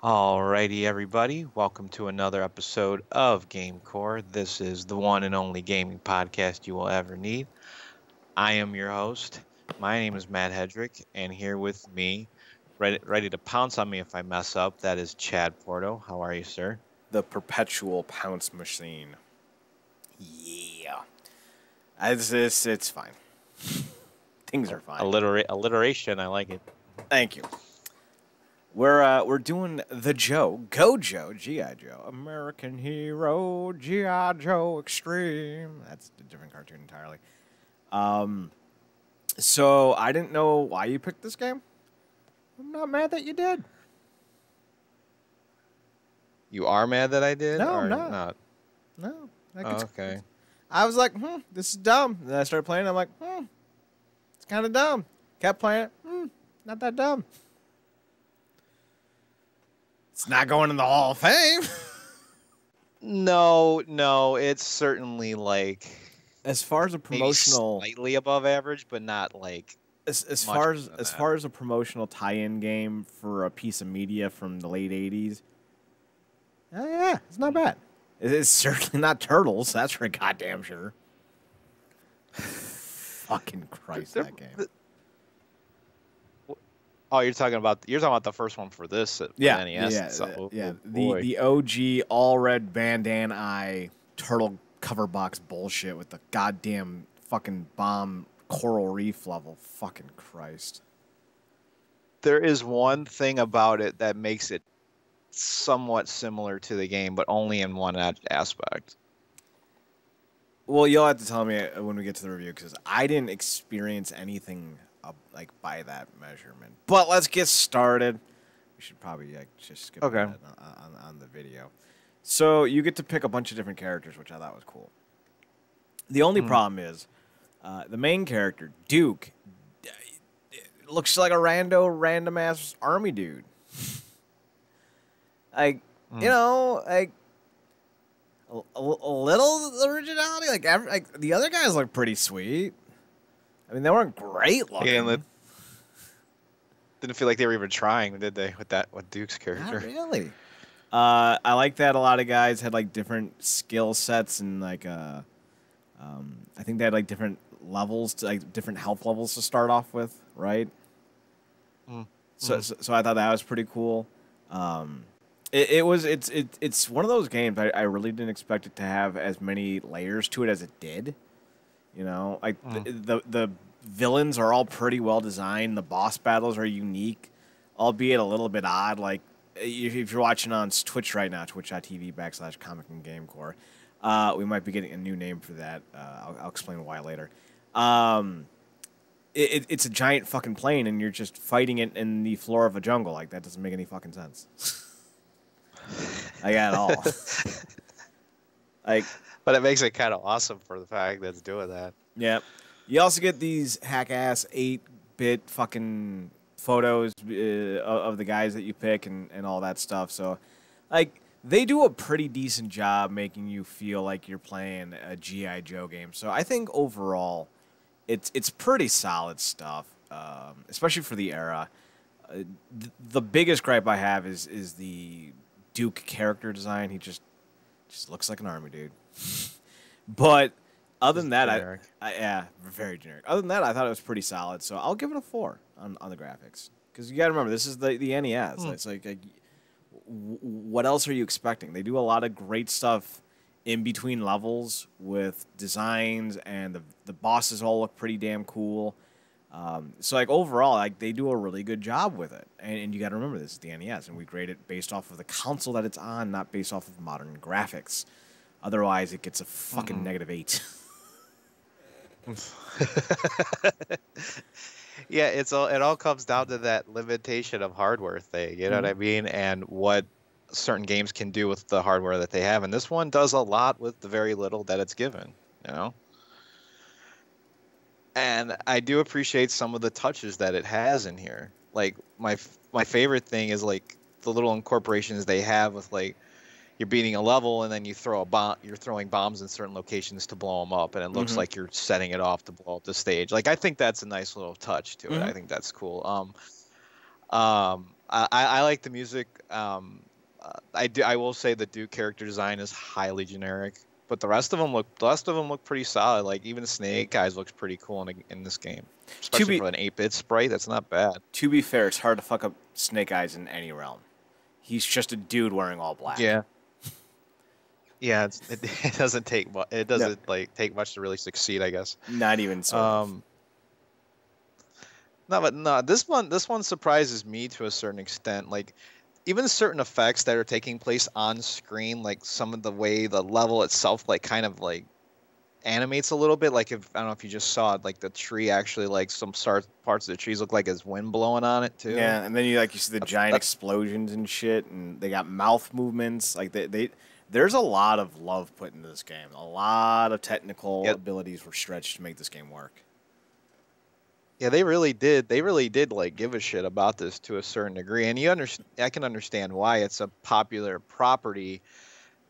Alrighty, everybody. Welcome to another episode of GameCorp. This is the one and only gaming podcast you will ever need. I am your host. My name is Matt Hedrick, and here with me, ready to pounce on me if I mess up, that is Chad Porto. How are you, sir? The perpetual pounce machine. Yeah. It's fine. Things are fine. Alliteration, I like it. Thank you. We're doing the Joe, Go Joe, G.I. Joe, American Hero, G.I. Joe Extreme. That's a different cartoon entirely. So I didn't know why you picked this game. I'm not mad that you did. You are mad that I did? No, or I'm not. No. No. Okay. I was like, this is dumb. And then I started playing. I'm like, it's kind of dumb. Kept playing it. Not that dumb. It's not going in the Hall of Fame. No, it's certainly like As far as a promotional, maybe slightly above average, but not like as far as a promotional tie-in game for a piece of media from the late '80s, yeah, it's not bad. It's certainly not Turtles. That's for goddamn sure. Fucking Christ, that game. Oh, you're talking about the first one for this NES. The OG all red bandana eye turtle cover box bullshit with the goddamn fucking bomb coral reef level. Fucking Christ. There is one thing about it that makes it somewhat similar to the game, but only in one aspect. Well, you'll have to tell me when we get to the review because I didn't experience anything like by that measurement. But let's get started. We should probably just skip ahead on the video. So you get to pick a bunch of different characters, which I thought was cool. The only problem is the main character, Duke, looks like a random ass army dude. Like a little originality. Like the other guys look pretty sweet. I mean, they weren't great looking. Yeah, didn't feel like they were even trying, did they? With Duke's character. Not really. I like that a lot of guys had like different skill sets and like I think they had like different levels, like different health levels to start off with, right? So I thought that was pretty cool. It's one of those games I really didn't expect it to have as many layers to it as it did. You know, like the villains are all pretty well designed. The boss battles are unique, albeit a little bit odd. Like if you're watching on Twitch right now, twitch.tv/Comic and GameCorp, we might be getting a new name for that. I'll explain why later. It's a giant fucking plane, and you're just fighting it in the floor of a jungle. Like that doesn't make any fucking sense. Like at all. But it makes it kind of awesome for the fact that it's doing that. Yeah. You also get these hack-ass 8-bit fucking photos of the guys that you pick and all that stuff. So, like, they do a pretty decent job making you feel like you're playing a G.I. Joe game. So I think overall, it's pretty solid stuff, especially for the era. The biggest gripe I have is the Duke character design. He just looks like an army dude. But other than that, I very generic. Other than that, I thought it was pretty solid. So I'll give it a 4 on the graphics. Because you got to remember, this is the NES. It's like, what else are you expecting? They do a lot of great stuff in between levels with designs, and the bosses all look pretty damn cool. So like overall, like they do a really good job with it. And you got to remember, this is the NES, and we grade it based off of the console that it's on, not based off of modern graphics. Otherwise, it gets a fucking -8. Yeah, it all comes down to that limitation of hardware thing. You know what I mean? And what certain games can do with the hardware that they have. And this one does a lot with the very little that it's given. You know. And I do appreciate some of the touches that it has in here. Like my favorite thing is like the little incorporations they have with like you're beating a level and then you throw a bomb. You're throwing bombs in certain locations to blow them up, and it looks like you're setting it off to blow up the stage. Like I think that's a nice little touch to it. I think that's cool. I like the music. I will say the Duke character design is highly generic, but the rest of them look pretty solid. Like even Snake Eyes looks pretty cool in this game, To especially be for an 8-bit sprite. That's not bad. to be fair, it's hard to fuck up Snake Eyes in any realm. He's just a dude wearing all black. Yeah. Yeah, it doesn't take it No, doesn't like take much to really succeed, I guess. not even sort of. Um, no, but no, this one surprises me to a certain extent. Like even certain effects that are taking place on screen, like some of the way the level itself, like kind of like animates a little bit. Like if I don't know if you just saw it, like the tree actually, like some parts of the trees look like there's wind blowing on it too. Yeah, and then you see the giant That's explosions and shit, and they got mouth movements. Like there's a lot of love put into this game. A lot of technical yeah, abilities were stretched to make this game work. yeah, they really did. They really did like give a shit about this to a certain degree, and I can understand why it's a popular property.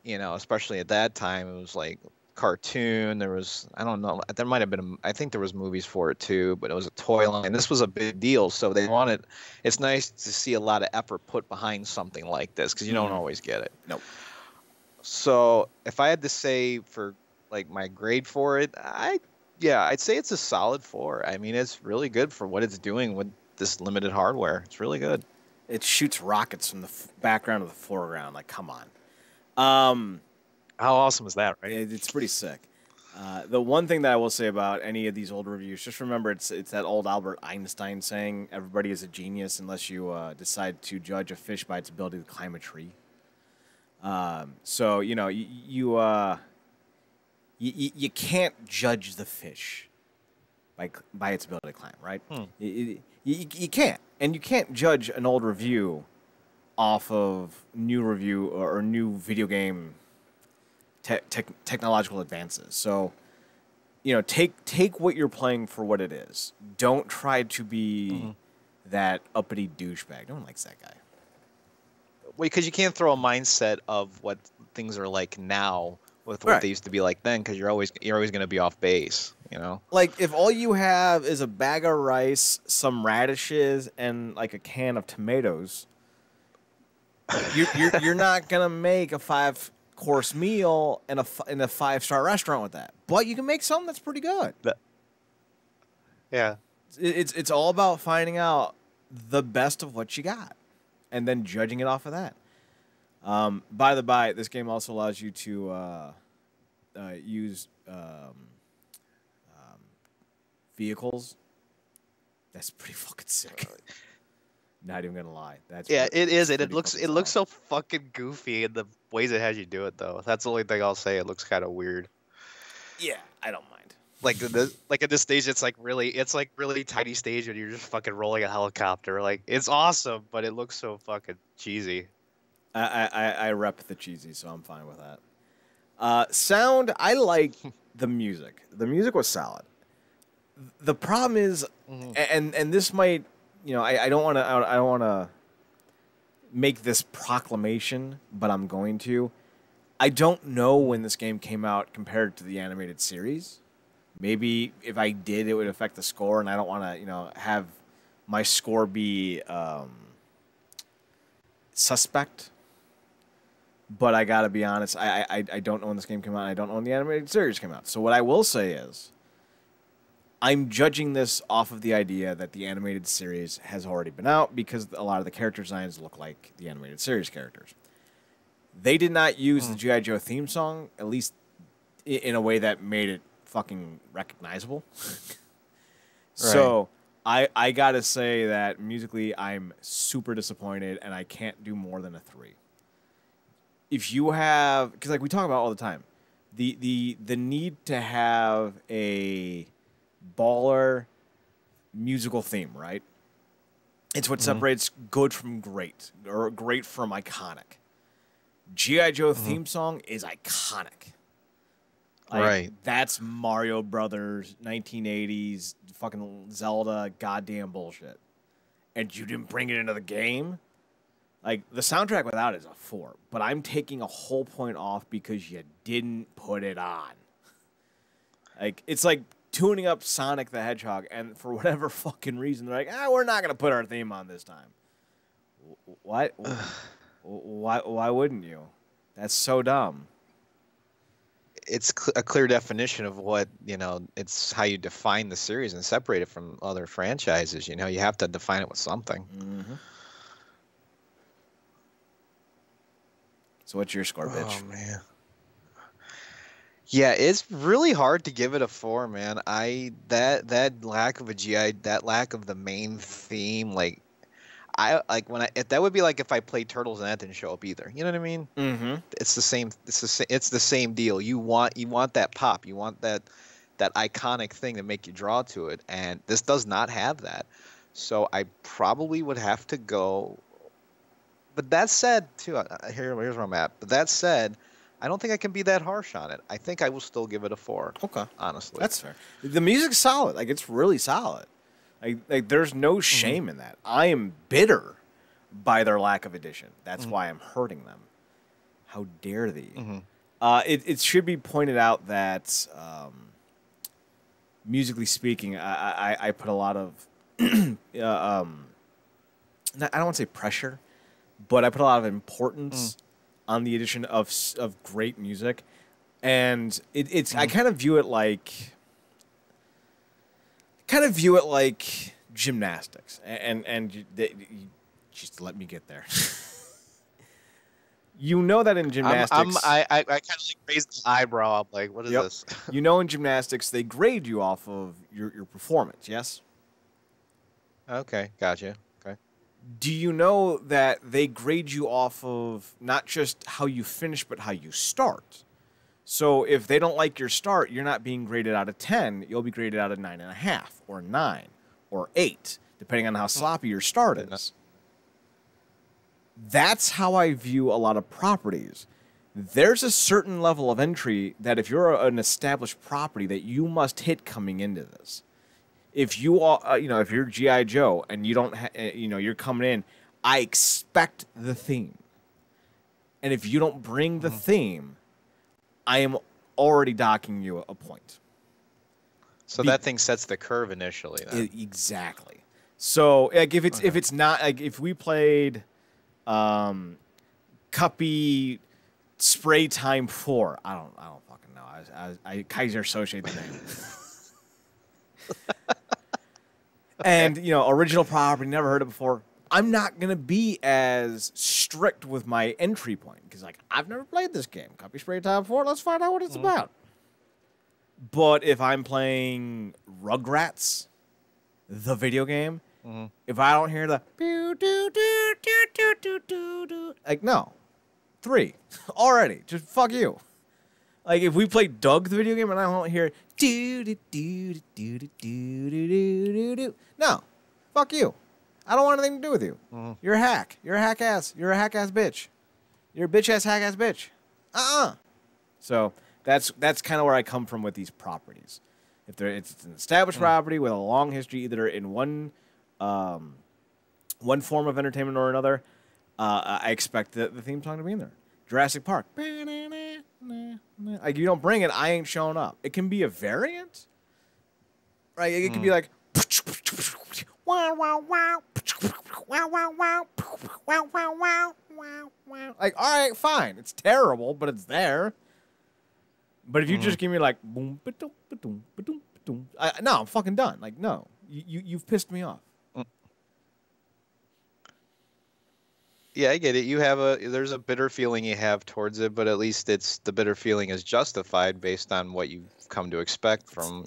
Especially at that time, it was like cartoon. There was I don't know. There might have been. I think there was movies for it too, but it was a toy line. This was a big deal, so they wanted. It's nice to see a lot of effort put behind something like this because you don't always get it. Nope. So if I had to say for like my grade for it, I'd say it's a solid 4. I mean, it's really good for what it's doing with this limited hardware. It's really good. It shoots rockets from the background to the foreground. Like, come on. How awesome is that, right? It's pretty sick. The one thing that I will say about any of these old reviews, just remember it's that old Albert Einstein saying, everybody is a genius unless you decide to judge a fish by its ability to climb a tree. So, you can't judge the fish by its ability to climb, right? You can't. And you can't judge an old review off of new review or new video game technological advances. So, take what you're playing for what it is. Don't try to be that uppity douchebag. No one likes that guy. Well, because you can't throw a mindset of what things are like now with what they used to be like then, because you're always going to be off base. Like if all you have is a bag of rice, some radishes, and like a can of tomatoes, you're not gonna make a 5-course meal in a 5-star restaurant with that. But you can make something that's pretty good. Yeah. It's all about finding out the best of what you got, and then judging it off of that. By the by, this game also allows you to use vehicles. That's pretty fucking sick. Not even gonna lie. It is. It looks so fucking goofy in the ways it has you do it, though. That's the only thing I'll say. It looks kind of weird. Yeah, I don't mind. Like at this stage, it's like really tiny stage when you're just fucking rolling a helicopter. Like it's awesome, but it looks so fucking cheesy. I rep the cheesy, so I'm fine with that. Sound, I like the music. The music was solid. The problem is, and this might, I don't want to make this proclamation, but I'm going to. I don't know when this game came out compared to the animated series. Maybe if I did, it would affect the score, and I don't want to, have my score be suspect. But I gotta be honest, I don't know when this game came out. And I don't know when the animated series came out. So what I will say is, I'm judging this off of the idea that the animated series has already been out because a lot of the character designs look like the animated series characters. They did not use the G.I. Joe theme song, at least in a way that made it fucking recognizable. So I gotta say that musically I'm super disappointed, and I can't do more than a 3. If you have, because like we talk about all the time, the need to have a baller musical theme, right? It's what separates good from great, or great from iconic. G.I. Joe theme song is iconic. Like, that's Mario Brothers, 1980s, fucking Zelda, goddamn bullshit. And you didn't bring it into the game? Like, the soundtrack without it is a 4, but I'm taking a whole point off because you didn't put it on. Like, it's like tuning up Sonic the Hedgehog, and for whatever fucking reason, they're like, we're not going to put our theme on this time. What? Why wouldn't you? That's so dumb. It's a clear definition of what, it's how you define the series and separate it from other franchises. You have to define it with something. Mm-hmm. So what's your score, bitch? Oh, man. Yeah, it's really hard to give it a 4, man. That lack of a GI, that lack of the main theme, like that would be like if I played Turtles and that didn't show up either. You know what I mean? Mm-hmm. It's the same. It's the same deal. You want that pop. You want that iconic thing to make you draw to it, and this does not have that. So I probably would have to go. But that said, too, here's where I'm at. But that said, I don't think I can be that harsh on it. I think I will still give it a 4. Okay, honestly, that's fair. The music's solid. Like, it's really solid. Like there's no shame in that. I am bitter by their lack of addition. That's why I'm hurting them. How dare thee? It should be pointed out that musically speaking, I put a lot of I don't want to say pressure, but I put a lot of importance on the addition of great music, and it's I kind of view it like gymnastics, and you just let me get there. You know that in gymnastics, I kind of like raised the eyebrow up, like, what is this? You know, in gymnastics, they grade you off of your performance. Yes. Okay, gotcha. Okay. Do you know that they grade you off of not just how you finish, but how you start? So if they don't like your start, you're not being graded out of 10. You'll be graded out of 9.5 or 9 or 8, depending on how sloppy your start is. That's how I view a lot of properties. There's a certain level of entry that if you're an established property that you must hit coming into this. If you are, if you're G.I. Joe and you don't, you're coming in, I expect the theme. And if you don't bring the theme, I am already docking you a point. So that thing sets the curve initially. Then. Exactly. So like if it's not like if we played Cuppy Spray Time 4, I don't fucking know. I Kaiser associate the name. And original property, never heard it before. I'm not gonna be as strict with my entry point because I've never played this game. Cuppy Spray Time 4. Let's find out what it's about. But if I'm playing Rugrats, the video game, if I don't hear the no, 3 already. Just fuck you. Like if we play Doug the video game and I don't hear no, fuck you. I don't want anything to do with you. You're a hack. You're a hack ass. You're a hack ass bitch. You're a bitch ass hack ass bitch. So that's kind of where I come from with these properties. If it's an established property with a long history, either in one form of entertainment or another, I expect the theme song to be in there. Jurassic Park. Like you don't bring it, I ain't showing up. It can be a variant, right? It can be like wow wow wow wow wow wow wow wow wow wow. Like all right, fine. It's terrible, but it's there. But if you just give me like boom ba-dum ba-dum ba-dum ba-dum, no, I'm fucking done. Like no, you've pissed me off. Yeah, I get it. There's a bitter feeling you have towards it, but at least the bitter feeling is justified based on what you've come to expect from,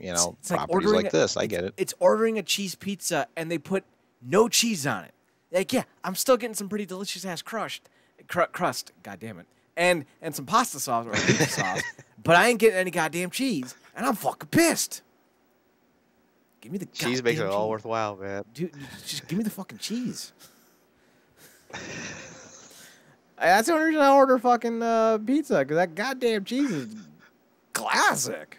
properties like this. I get it. It's ordering a cheese pizza and they put no cheese on it. Like, yeah, I'm still getting some pretty delicious ass crust. God damn it. And some pasta sauce or pizza sauce, but I ain't getting any goddamn cheese, and I'm fucking pissed. Give me the cheese makes it all worthwhile, man. Dude, just give me the fucking cheese. That's the only reason I order fucking pizza, because that goddamn cheese is classic.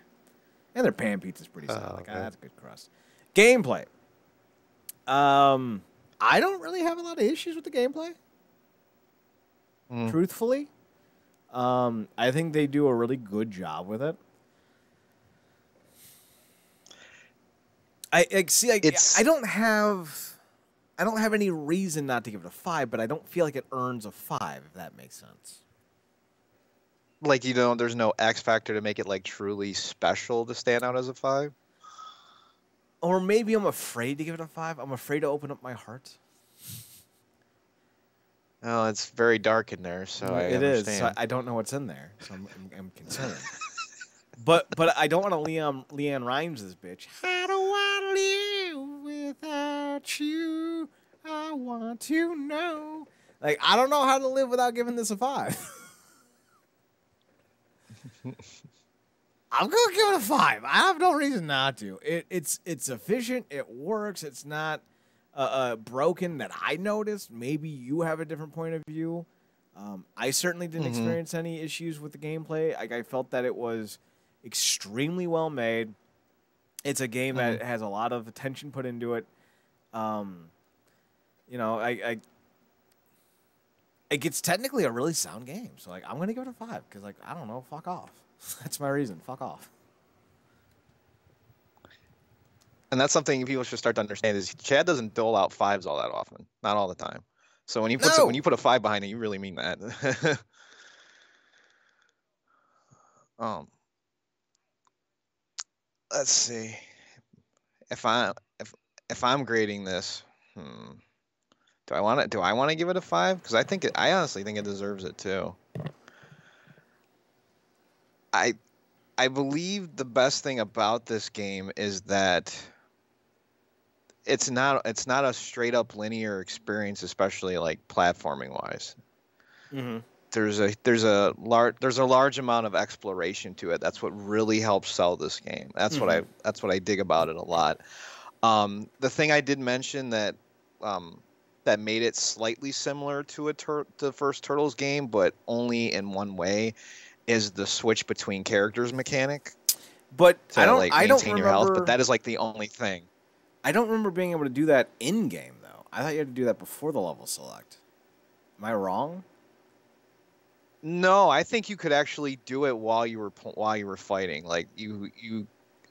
And their pan pizza's pretty solid. That's a good crust. Gameplay. I don't really have a lot of issues with the gameplay. Truthfully. I think they do a really good job with it. I don't have I don't have any reason not to give it a 5, but I don't feel like it earns a 5, if that makes sense. Like, there's no X factor to make it like truly special to stand out as a 5. Or maybe I'm afraid to give it a 5. I'm afraid to open up my heart. Oh, it's very dark in there, so I understand. It is. So I don't know what's in there, so I'm concerned. but I don't want to Leanne Rhymes this bitch. I don't want to live without you. I want to know. Like, I don't know how to live without giving this a 5. I'm gonna give it a 5. I have no reason not to. It's efficient. It works. It's not broken that I noticed. Maybe you have a different point of view. I certainly didn't experience any issues with the gameplay. I felt that it was extremely well made. It's a game that has a lot of attention put into it. It's technically a really sound game. So like, I'm gonna give it a 5 because like, I don't know, fuck off. That's my reason. Fuck off. And that's something people should start to understand is Chad doesn't dole out 5s all that often, not all the time. So when you put a 5 behind it, you really mean that. Let's see. If I'm grading this, do I want to give it a 5? Because I honestly think it deserves it too. I believe the best thing about this game is that it's not a straight up linear experience, especially like platforming wise. Mm-hmm. There's a large amount of exploration to it. That's what really helps sell this game. That's what I dig about it a lot. The thing I did mention that made it slightly similar to the first Turtles game, but only in one way, is the switch between characters mechanic. But I don't remember your health, but that is like the only thing. I don't remember being able to do that in game though. I thought you had to do that before the level select. Am I wrong? No, I think you could actually do it while you were fighting. Like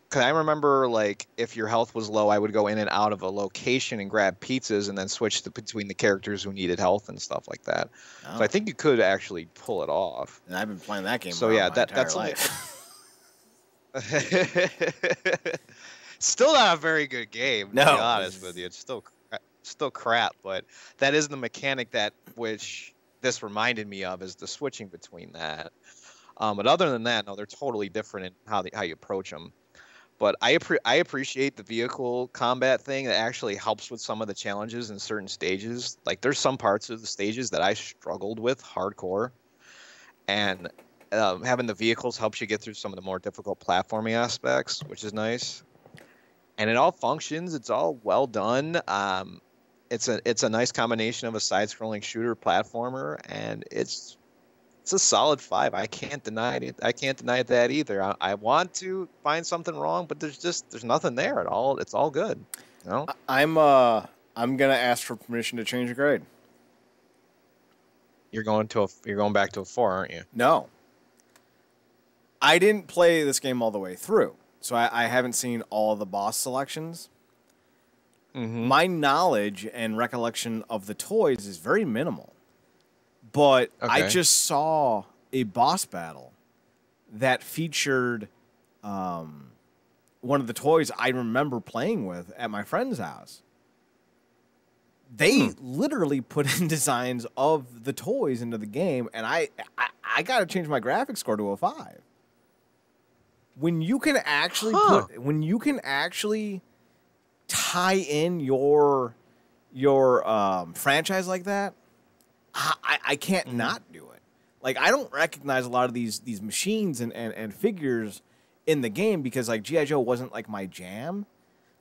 cause I remember like if your health was low, I would go in and out of a location and grab pizzas and then switch between the characters who needed health and stuff like that. Oh. So I think you could actually pull it off. And I've been playing that game. So yeah, that's life. Still not a very good game. To be honest with you, it's still crap. But that is the mechanic which this reminded me of, is the switching between that. But other than that, no, they're totally different in how you approach them. But I appreciate the vehicle combat thing that actually helps with some of the challenges in certain stages. Like there's some parts of the stages that I struggled with hardcore, and having the vehicles helps you get through some of the more difficult platforming aspects, which is nice. And it all functions. It's all well done. It's a nice combination of a side-scrolling shooter platformer, and it's a solid 5. I can't deny it. I can't deny that either. I want to find something wrong, but there's nothing there at all. It's all good. You know? I'm gonna ask for permission to change the grade. You're going back to a 4, aren't you? No. I didn't play this game all the way through, so I haven't seen all of the boss selections. Mm-hmm. My knowledge and recollection of the toys is very minimal. But I just saw a boss battle that featured one of the toys I remember playing with at my friend's house. They literally put in designs of the toys into the game, and I got to change my graphics score to a 5. When you can actually tie in your franchise like that, I can't not do it. Like, I don't recognize a lot of these machines and figures in the game because, like, G.I. Joe wasn't, like, my jam.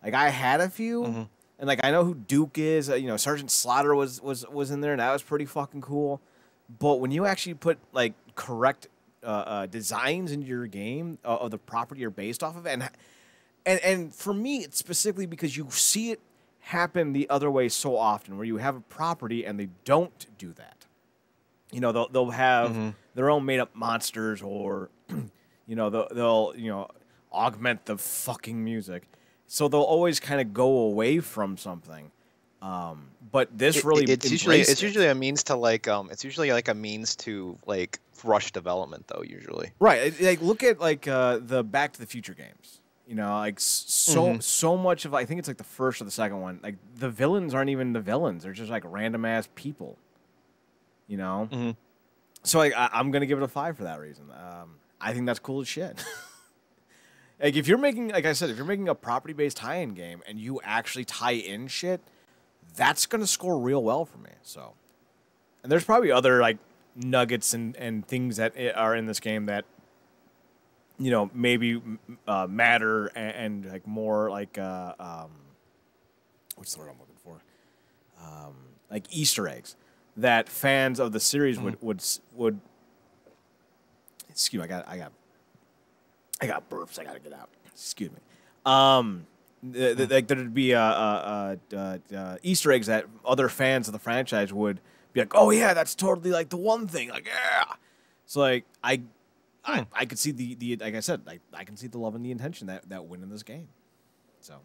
Like, I had a few, and, like, I know who Duke is. Sergeant Slaughter was in there, and that was pretty fucking cool. But when you actually put, like, correct designs into your game of the property you're based off of, and for me, it's specifically because you see it happen the other way so often, where you have a property and they don't do that. They'll have their own made up monsters, or they'll augment the fucking music. So they'll always kind of go away from something. But this really it's usually a means to it's usually like a means to like rush development though usually. Right. Like look at like the Back to the Future games. You know, like so much of I think it's like the first or the second one. Like the villains aren't even the villains; they're just like random ass people. You know. Mm-hmm. So like I'm gonna give it a 5 for that reason. I think that's cool as shit. Like if you're making, like I said, if you're making a property based tie-in game and you actually tie in shit, that's gonna score real well for me. So, and there's probably other like nuggets and things that are in this game that, you know, maybe matter and like more like what's the word I'm looking for? Like Easter eggs that fans of the series would. Excuse me, I got burps. I gotta get out. Excuse me. Like there'd be Easter eggs that other fans of the franchise would be like, oh yeah, that's totally like the one thing. Like yeah. So like I could see the like I said, like I can see the love and the intention that win in this game. So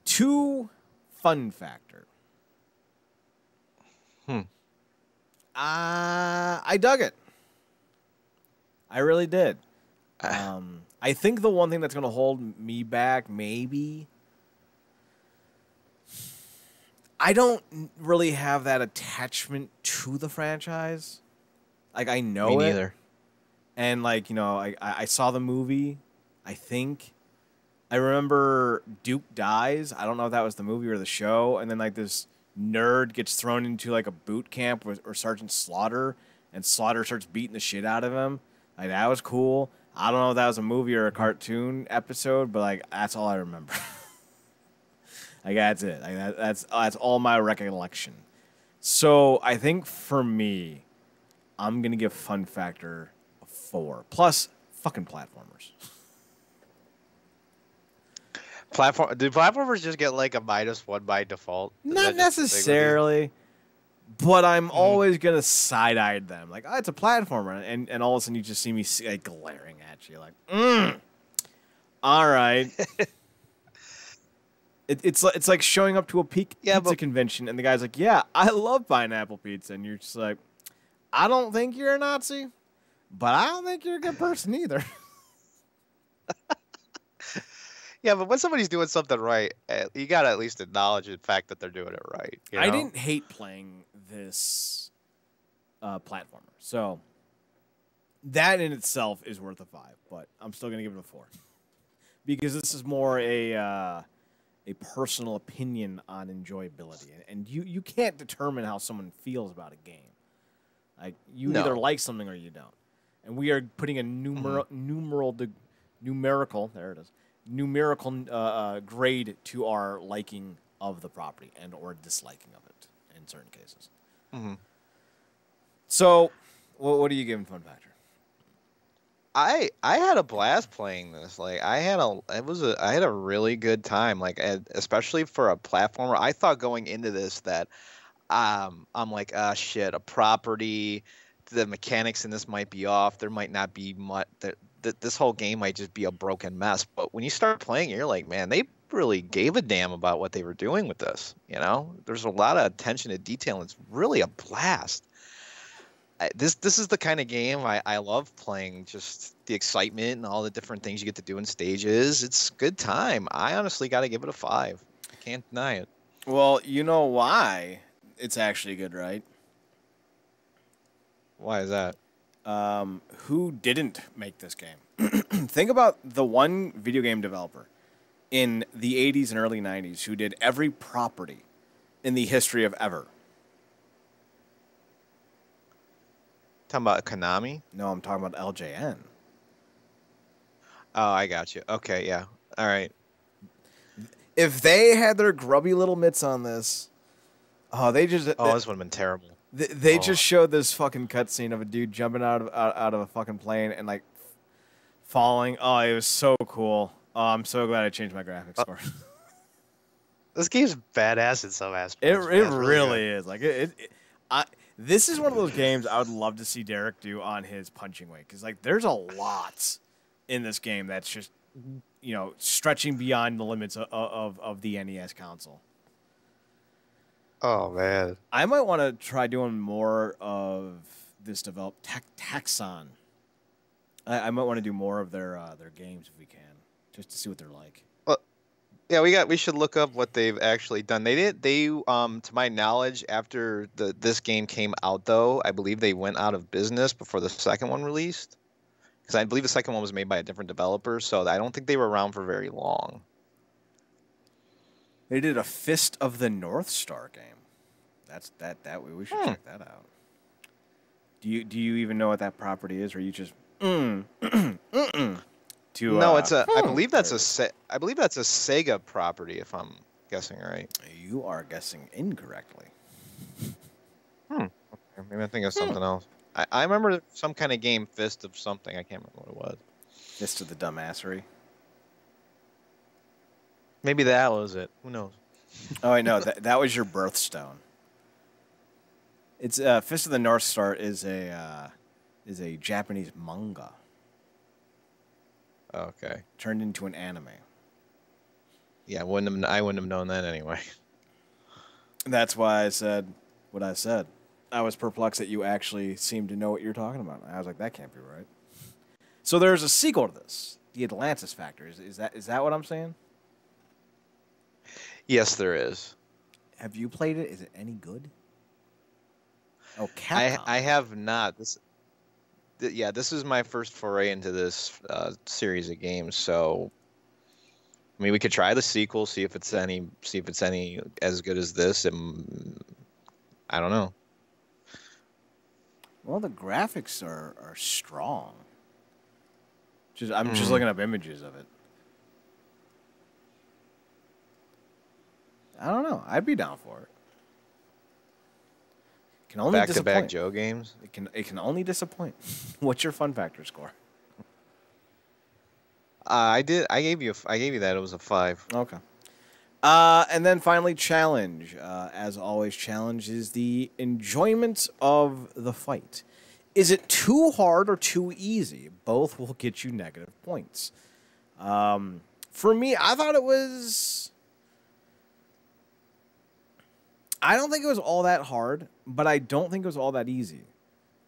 2 fun factor. I dug it. I really did. I think the one thing that's going to hold me back, maybe, I don't really have that attachment to the franchise. Like, I know Me it. neither. And, like, you know, I saw the movie, I think. I remember Duke dies. I don't know if that was the movie or the show. And then, like, this nerd gets thrown into, like, a boot camp or Sergeant Slaughter, and Slaughter starts beating the shit out of him. Like, that was cool. I don't know if that was a movie or a cartoon episode, but, like, that's all I remember. Like, that's it. Like, that's all my recollection. So, I think for me, I'm going to give fun factor a 4. Plus, fucking platformers. Do platformers just get, like, a -1 by default? Not necessarily. But I'm always going to side-eye them. Like, oh, it's a platformer. And all of a sudden you just see me like, glaring at you. Like, all right. It's like showing up to a pizza convention and the guy's like, yeah, I love pineapple pizza. And you're just like, I don't think you're a Nazi, but I don't think you're a good person either. Yeah, but when somebody's doing something right, you got to at least acknowledge the fact that they're doing it right. You know? I didn't hate playing this platformer. So that in itself is worth a 5, but I'm still going to give it a 4. Because this is more a personal opinion on enjoyability. And you can't determine how someone feels about a game. Like, you either like something or you don't. And we are putting a numerical, there it is, numerical grade to our liking of the property and or disliking of it in certain cases. So, what are you giving fun factor? I had a blast playing this. Like I had a really good time. Like especially for a platformer. I thought going into this that I'm like, shit, a property. The mechanics in this might be off. There might not be much. This whole game might just be a broken mess. But when you start playing, you're like, man, they really gave a damn about what they were doing with this. You know, there's a lot of attention to detail. And it's really a blast. This is the kind of game I love playing. Just the excitement and all the different things you get to do in stages. It's a good time. I honestly got to give it a 5. I can't deny it. Well, you know why it's actually good, right? Why is that? Who didn't make this game? Think about the one video game developer in the 80s and early 90s who did every property in the history of ever. Talking about Konami? No, I'm talking about LJN. Oh, I got you. Okay, yeah. All right. If they had their grubby little mitts on this, this would have been terrible. They just showed this fucking cutscene of a dude jumping out of a fucking plane and like falling. Oh, it was so cool. Oh, I'm so glad I changed my graphics for it. This game's badass in some aspects. It really is. Like this is one of those games I would love to see Derek do on his punching weight because like there's a lot in this game that's just stretching beyond the limits of the NES console. Oh man. I might want to try doing more of this developed Taxon. I might want to do more of their games if we can, just to see what they're like. Well, yeah, we should look up what they've actually done. To my knowledge, after this game came out though, I believe they went out of business before the second one released. Because I believe the second one was made by a different developer, so I don't think they were around for very long. They did a Fist of the North Star game. That way we should check that out. Do you even know what that property is, or you just to No, I believe that's a Sega property, if I'm guessing right. You are guessing incorrectly. Okay, maybe I think of something else. I remember some kind of game, Fist of something. I can't remember what it was. Fist of the Dumbassery. Maybe that was it. Who knows? Oh, I know. That was your birthstone. It's Fist of the North Star is a Japanese manga. Okay. Turned into an anime. Yeah, I wouldn't have known that anyway. That's why I said what I said. I was perplexed that you actually seemed to know what you're talking about. I was like, that can't be right. So there's a sequel to this, The Atlantis Factor. Is that what I'm saying? Yes, there is. Have you played it? Is it any good? Oh, Capcom. I have not. This is my first foray into this series of games. So, I mean, we could try the sequel, see if it's any as good as this. And I don't know. Well, the graphics are strong. I'm just looking up images of it. I don't know. I'd be down for it. Can only back-to-back Joe games. It can only disappoint. What's your fun factor score? I gave you that. It was a 5. Okay. And then finally, challenge. As always, challenge is the enjoyment of the fight. Is it too hard or too easy? Both will get you negative points. For me, I thought it was... I don't think it was all that hard, but I don't think it was all that easy.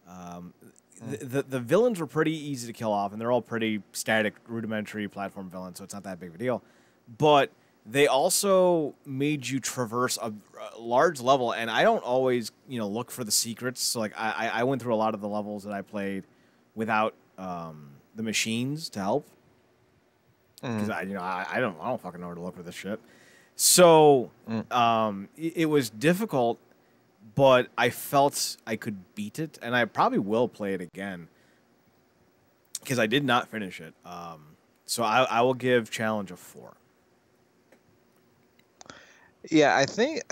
The villains were pretty easy to kill off, and they're all pretty static, rudimentary platform villains, so it's not that big of a deal. But they also made you traverse a large level, and I don't always, look for the secrets. So, like, I went through a lot of the levels that I played without the machines to help, because I don't fucking know where to look for this shit. So it was difficult, but I felt I could beat it, and I probably will play it again because I did not finish it. So I will give challenge a 4. Yeah, I think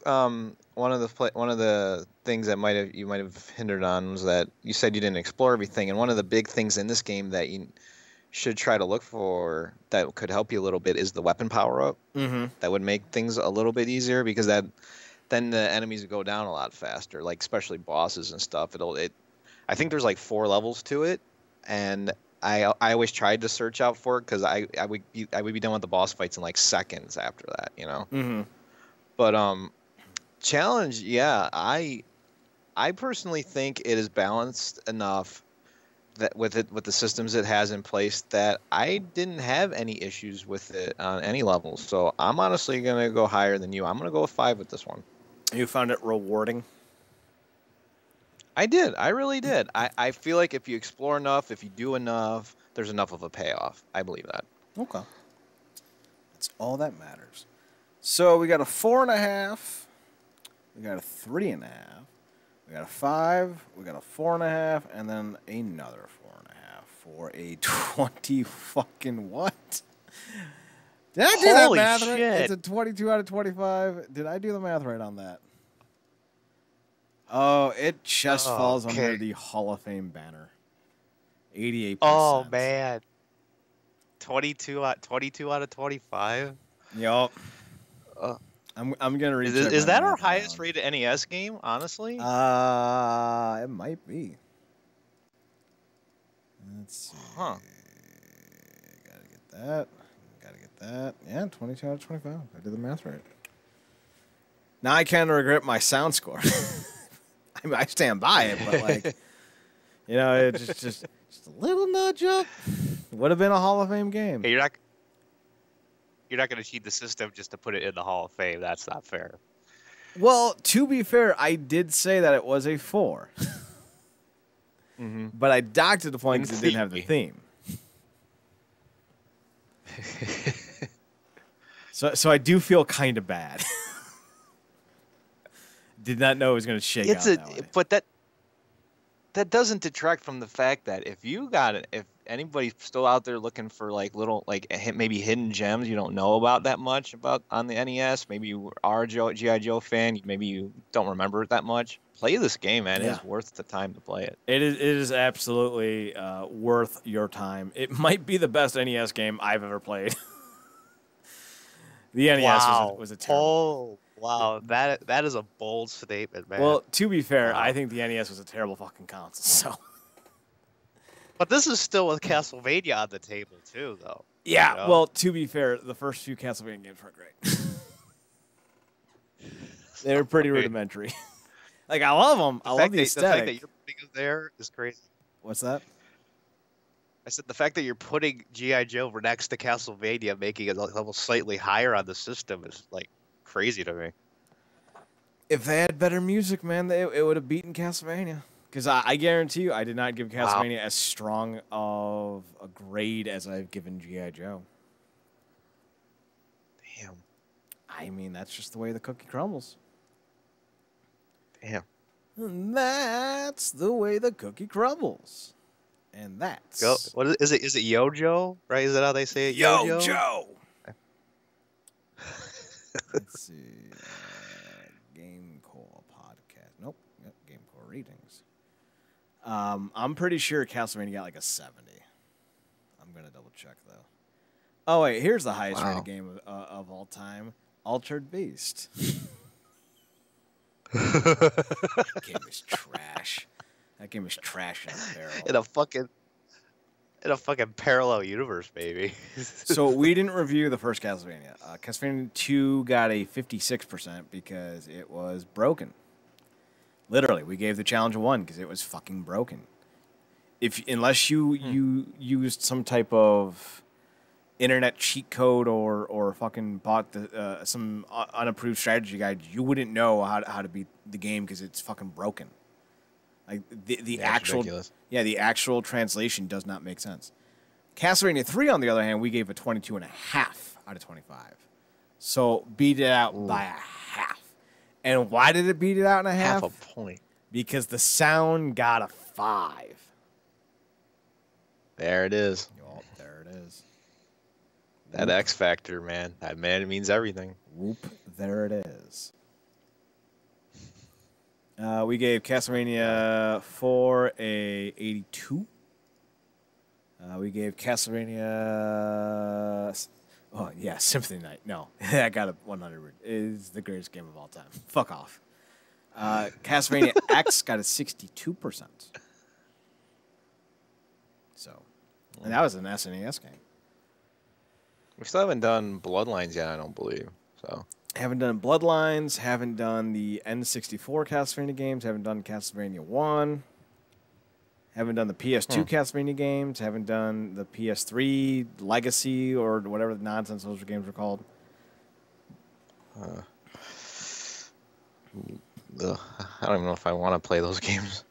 one of the things that you might have hindered on was that you said you didn't explore everything, and one of the big things in this game that you should try to look for that could help you a little bit is the weapon power up. Mm-hmm. That would make things a little bit easier because then the enemies would go down a lot faster, like especially bosses and stuff. I think there's like 4 levels to it, and I always tried to search out for it because I would be done with the boss fights in like seconds after that, Mm-hmm. But challenge, yeah, I personally think it is balanced enough that with the systems it has in place that I didn't have any issues with it on any level. So I'm honestly gonna go higher than you. I'm gonna go with 5 with this one. You found it rewarding? I did. I really did. I feel like if you explore enough, if you do enough, there's enough of a payoff. I believe that. Okay. That's all that matters. So we got a 4.5. We got a 3.5. We got a 5, we got a 4.5, and then another 4.5 for a 20 fucking what? Did I do that math right? It's a 22 out of 25. Did I do the math right on that? Oh, it just falls under the Hall of Fame banner. 88%. Oh man. 22 out of 25? Yup. I'm gonna read. Is that our highest rated NES game? Honestly, it might be. Let's see. Huh. Gotta get that. Yeah, 22 out of 25. I did the math right. Now I kind of regret my sound score. I mean, I stand by it, but like, it's just a little nudge up. Would have been a Hall of Fame game. Hey, you're not going to cheat the system just to put it in the Hall of Fame. That's not fair. Well, to be fair, I did say that it was a 4. But I docked it to the point because it didn't have the theme. So I do feel kind of bad. Did not know it was going to shake out that way. But that doesn't detract from the fact that if anybody's still out there looking for like little maybe hidden gems you don't know about that much about on the NES, maybe you are a G.I. Joe fan, maybe you don't remember it that much, play this game, man. Yeah. It is worth the time to play it. It is absolutely worth your time. It might be the best NES game I've ever played. The NES was a terrible. Oh, wow. That is a bold statement, man. Well, to be fair, I think the NES was a terrible fucking console. So. But this is still with Castlevania on the table, too, though. Yeah, well, to be fair, the first few Castlevania games weren't great. They were pretty rudimentary. Like, I love them. I love the aesthetic. The fact that you're putting them there is crazy. What's that? I said the fact that you're putting G.I. Joe next to Castlevania, making it a level slightly higher on the system, is, like, crazy to me. If they had better music, man, it would have beaten Castlevania. Because I guarantee you, I did not give Castlevania as strong of a grade as I've given G.I. Joe. Damn. I mean, that's just the way the cookie crumbles. Damn. And that's the way the cookie crumbles. And that's... What is it? Is it Yo-Joe? Right? Is that how they say it? Yo-Joe! Let's see. GameCorp Podcast. Nope. Yep, GameCorp Ratings. I'm pretty sure Castlevania got like a 70. I'm going to double check, though. Oh, wait. Here's the highest rated game of all time. Altered Beast. That game is trash. That game is trash in a barrel. In a fucking parallel universe, baby. So we didn't review the first Castlevania. Castlevania 2 got a 56% because it was broken. Literally, we gave the challenge a 1 because it was fucking broken. Unless you used some type of internet cheat code or fucking bought some unapproved strategy guide, you wouldn't know how to beat the game because it's fucking broken. Like the actual translation does not make sense. Castlevania 3, on the other hand, we gave a 22.5 out of 25. So beat it out by a half. And why did it beat it out in a half? Half a point. Because the sound got a 5. There it is. Oh, there it is. That X Factor, man. That man, it means everything. Whoop, there it is. We gave Castlevania 4 a 82. We gave Castlevania... Oh, yeah, Symphony Night. No, I got a 100. It is the greatest game of all time. Fuck off. Castlevania X got a 62%. So, and that was an SNES game. We still haven't done Bloodlines yet, I don't believe. So haven't done Bloodlines, haven't done the N64 Castlevania games, haven't done Castlevania 1, haven't done the PS2 Castlevania games, haven't done the PS3 Legacy or whatever the nonsense those games were called. I don't even know if I want to play those games.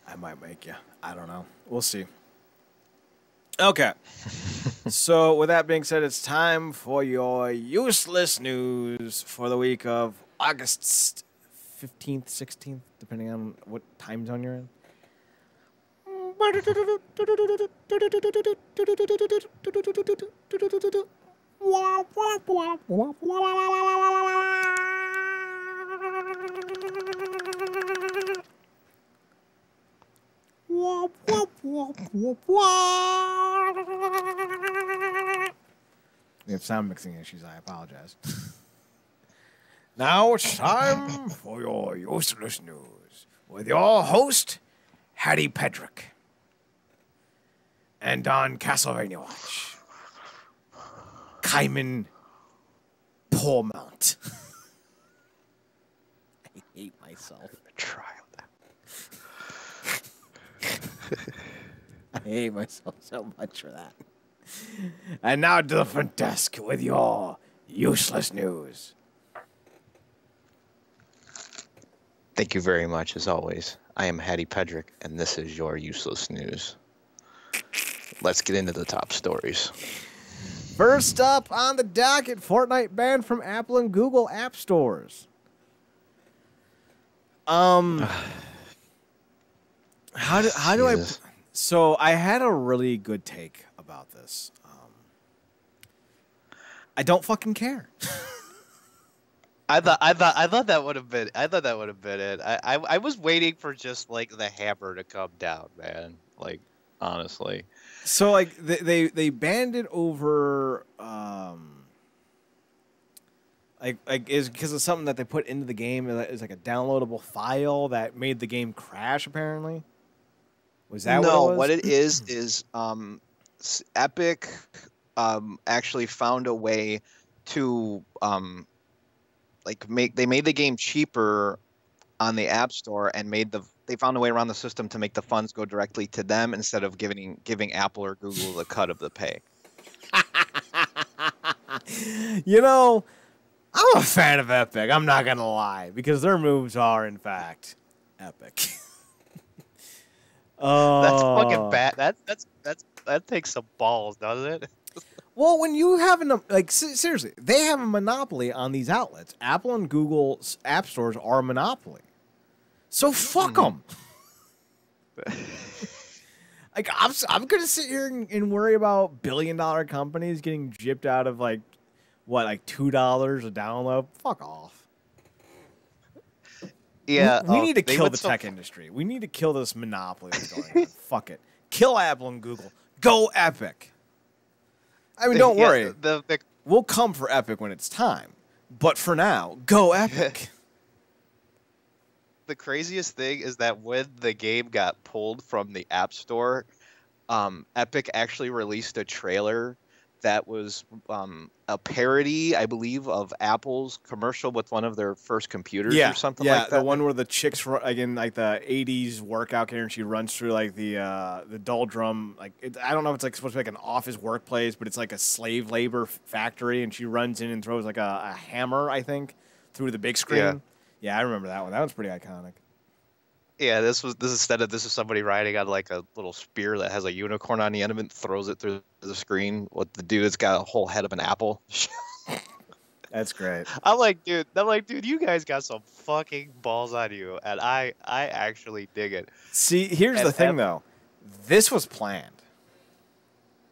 I might make you. I don't know. We'll see. Okay. So, with that being said, it's time for your useless news for the week of August 15th, 16th, depending on what time zone you're in. We have sound mixing issues. I apologize. Now it's time for your useless news with your host, Hattie Pedrick. And on Castlevania Watch, Kaiman Pormount. hate myself. Try I hate myself so much for that. And now to the front desk with your useless news. Thank you very much, as always. I am Hattie Pedrick, and this is your useless news. Let's get into the top stories. First up on the docket, Fortnite banned from Apple and Google app stores. How do I? So I had a really good take about this. I don't fucking care. I thought that would have been it. I was waiting for just like the hammer to come down, man. Like, honestly. So like they banned it over like is because of something that they put into the game. Is like a downloadable file that made the game crash. Apparently, was that no? What it was? What it is Epic actually found a way to they made the game cheaper on the App Store and they found a way around the system to make the funds go directly to them instead of giving Apple or Google the cut of the pay. You know, I'm a fan of Epic. I'm not gonna lie, because their moves are in fact epic. That's fucking bad. That takes some balls, doesn't it? Well, when you have seriously, they have a monopoly on these outlets. Apple and Google's app stores are a monopoly. So fuck them. Like I'm gonna sit here and worry about billion-dollar companies getting gypped out of like $2 a download. Fuck off. Yeah, we need to kill the tech industry. We need to kill this monopoly that's going on. Fuck it. Kill Apple and Google. Go Epic. I mean, don't worry. We'll come for Epic when it's time. But for now, go Epic. The craziest thing is that when the game got pulled from the App Store, Epic actually released a trailer that was a parody, I believe, of Apple's commercial with one of their first computers or something like that. Yeah, the one where the chick's in like the 80s workout gear and she runs through like the doldrum. Like I don't know if it's like supposed to be like an office workplace, but it's like a slave labor factory, and she runs in and throws like a hammer, I think, through the big screen. Yeah, I remember that one. That one's pretty iconic. Yeah, this is somebody riding on like a little spear that has a unicorn on the end of it and throws it through the screen with the dude that's got a whole head of an apple. That's great. I'm like, dude, you guys got some fucking balls on you, and I actually dig it. See, here's the thing though. This was planned.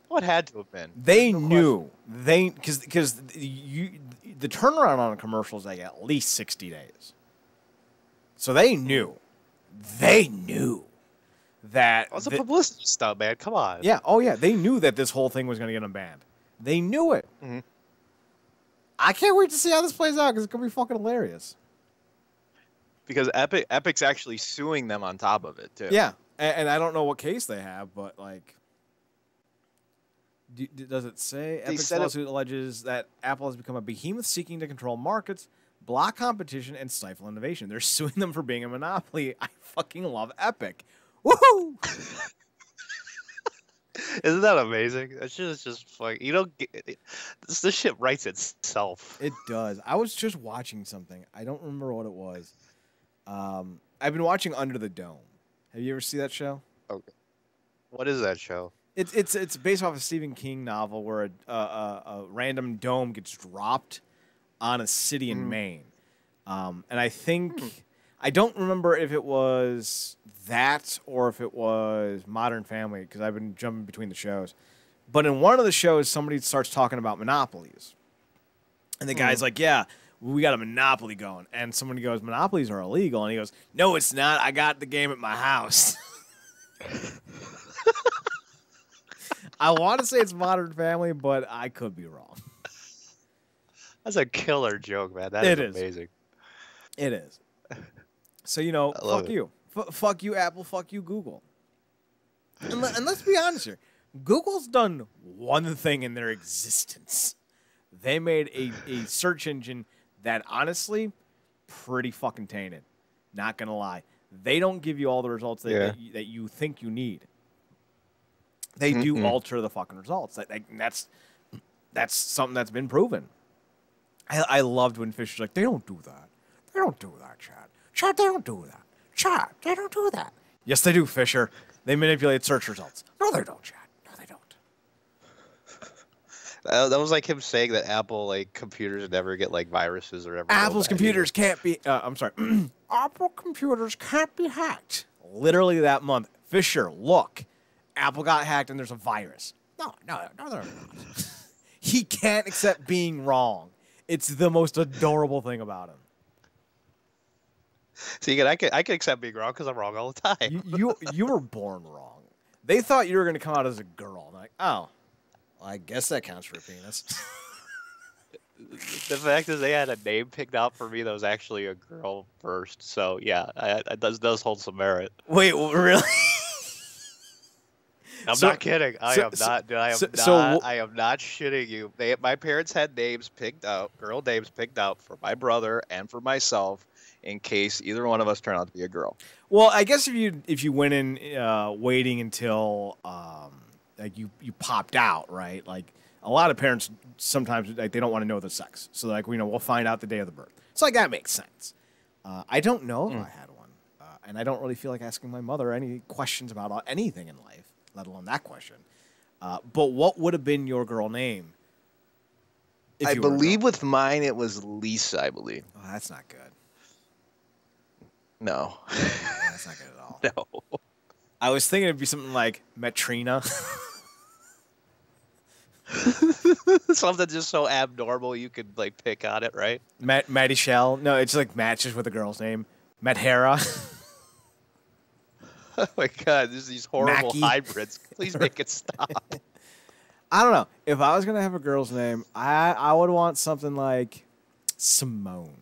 What had to have been? They knew. Because the turnaround on a commercial is like at least 60 days. So they knew. They knew that... It was a publicity stunt, man. Come on. Yeah. Oh, yeah. They knew that this whole thing was going to get them banned. They knew it. Mm-hmm. I can't wait to see how this plays out because it's going to be fucking hilarious. Because Epic's actually suing them on top of it, too. Yeah. And I don't know what case they have, but, like... Does it say? Epic's lawsuit alleges that Apple has become a behemoth seeking to control markets, block competition, and stifle innovation. They're suing them for being a monopoly. I fucking love Epic. Woohoo! Isn't that amazing? That shit is just like, you don't get it. This shit writes itself. It does. I was just watching something. I don't remember what it was. I've been watching Under the Dome. Have you ever seen that show? Okay. What is that show? It's based off a Stephen King novel where a random dome gets dropped on a city in Maine. And I think I don't remember if it was that or if it was Modern Family because I've been jumping between the shows. But in one of the shows, somebody starts talking about monopolies. And the guy's like, yeah, we got a monopoly going. And somebody goes, monopolies are illegal. And he goes, no, it's not. I got the game at my house. I want to say it's Modern Family, but I could be wrong. That's a killer joke, man. That is amazing. It is. So, fuck you. Fuck you, Apple. Fuck you, Google. And let's be honest here. Google's done one thing in their existence. They made a search engine that, honestly, pretty fucking tainted. Not going to lie. They don't give you all the results that you think you need. They do alter the fucking results. That's something that's been proven. I loved when Fisher's like, they don't do that. They don't do that, Chad. Chad, they don't do that. Chad, they don't do that. Yes, they do, Fisher. They manipulate search results. No, they don't, Chad. No, they don't. That was like him saying that Apple computers never get viruses or ever. Apple's computers can't be. I'm sorry. Apple computers can't be hacked. Literally that month, Fisher, look, Apple got hacked and there's a virus. No, they're not. He can't accept being wrong. It's the most adorable thing about him. See, again, I can accept being wrong because I'm wrong all the time. You were born wrong. They thought you were going to come out as a girl. I'm like, oh, well, I guess that counts for a penis. The fact is they had a name picked out for me that was actually a girl first. So, yeah, it does hold some merit. Wait, really? I'm not kidding. I am not shitting you. My parents had names picked out, girl names picked out for my brother and for myself, in case either one of us turned out to be a girl. Well, I guess if you went in waiting until you popped out, right? Like a lot of parents sometimes they don't want to know the sex, so we'll find out the day of the birth. So that makes sense. I don't know if I had one, and I don't really feel like asking my mother any questions about anything in life, let alone that question. But what would have been your girl name? I believe with mine it was Lisa. I believe. Oh, that's not good. No. That's not good at all. No. I was thinking it'd be something like Metrina. Something just so abnormal you could pick on it, right? Maddie Shell. No, it's matches with a girl's name. Mathera. Oh my God, there's these horrible Mackie. hybrids. Please make it stop. I don't know. If I was gonna have a girl's name, I would want something like Simone.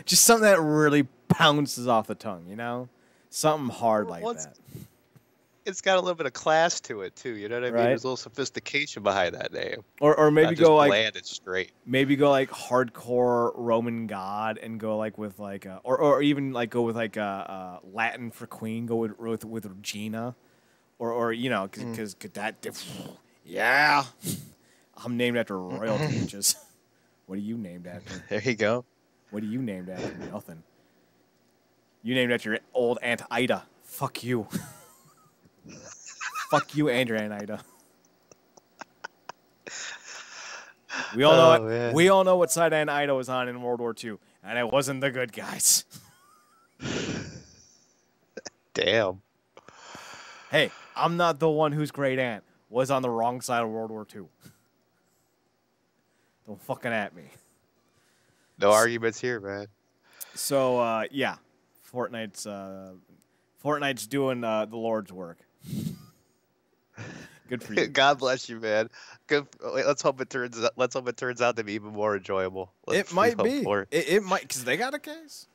Just something that really bounces off the tongue, Something hard like that. It's got a little bit of class to it too, you know what I mean? Right? There's a little sophistication behind that name. Or maybe not go just bland and straight. Maybe go hardcore Roman god and go with or even go with Latin for queen. Go with Regina, or because that yeah. I'm named after royalty, bitches. What are you named after? There you go. What are you named after? Nothing. You named after your old Aunt Ida. Fuck you. Fuck you and your Aunt Ida. We all know it. Man. We all know what side Aunt Ida was on in World War II, and it wasn't the good guys. Damn. Hey, I'm not the one whose great aunt was on the wrong side of World War II. Don't fucking at me. No arguments here, man. So, yeah. Fortnite's doing the Lord's work. Good for you. God bless you, man. Good. Let's hope it turns out to be even more enjoyable. It might be. It might, because they got a case.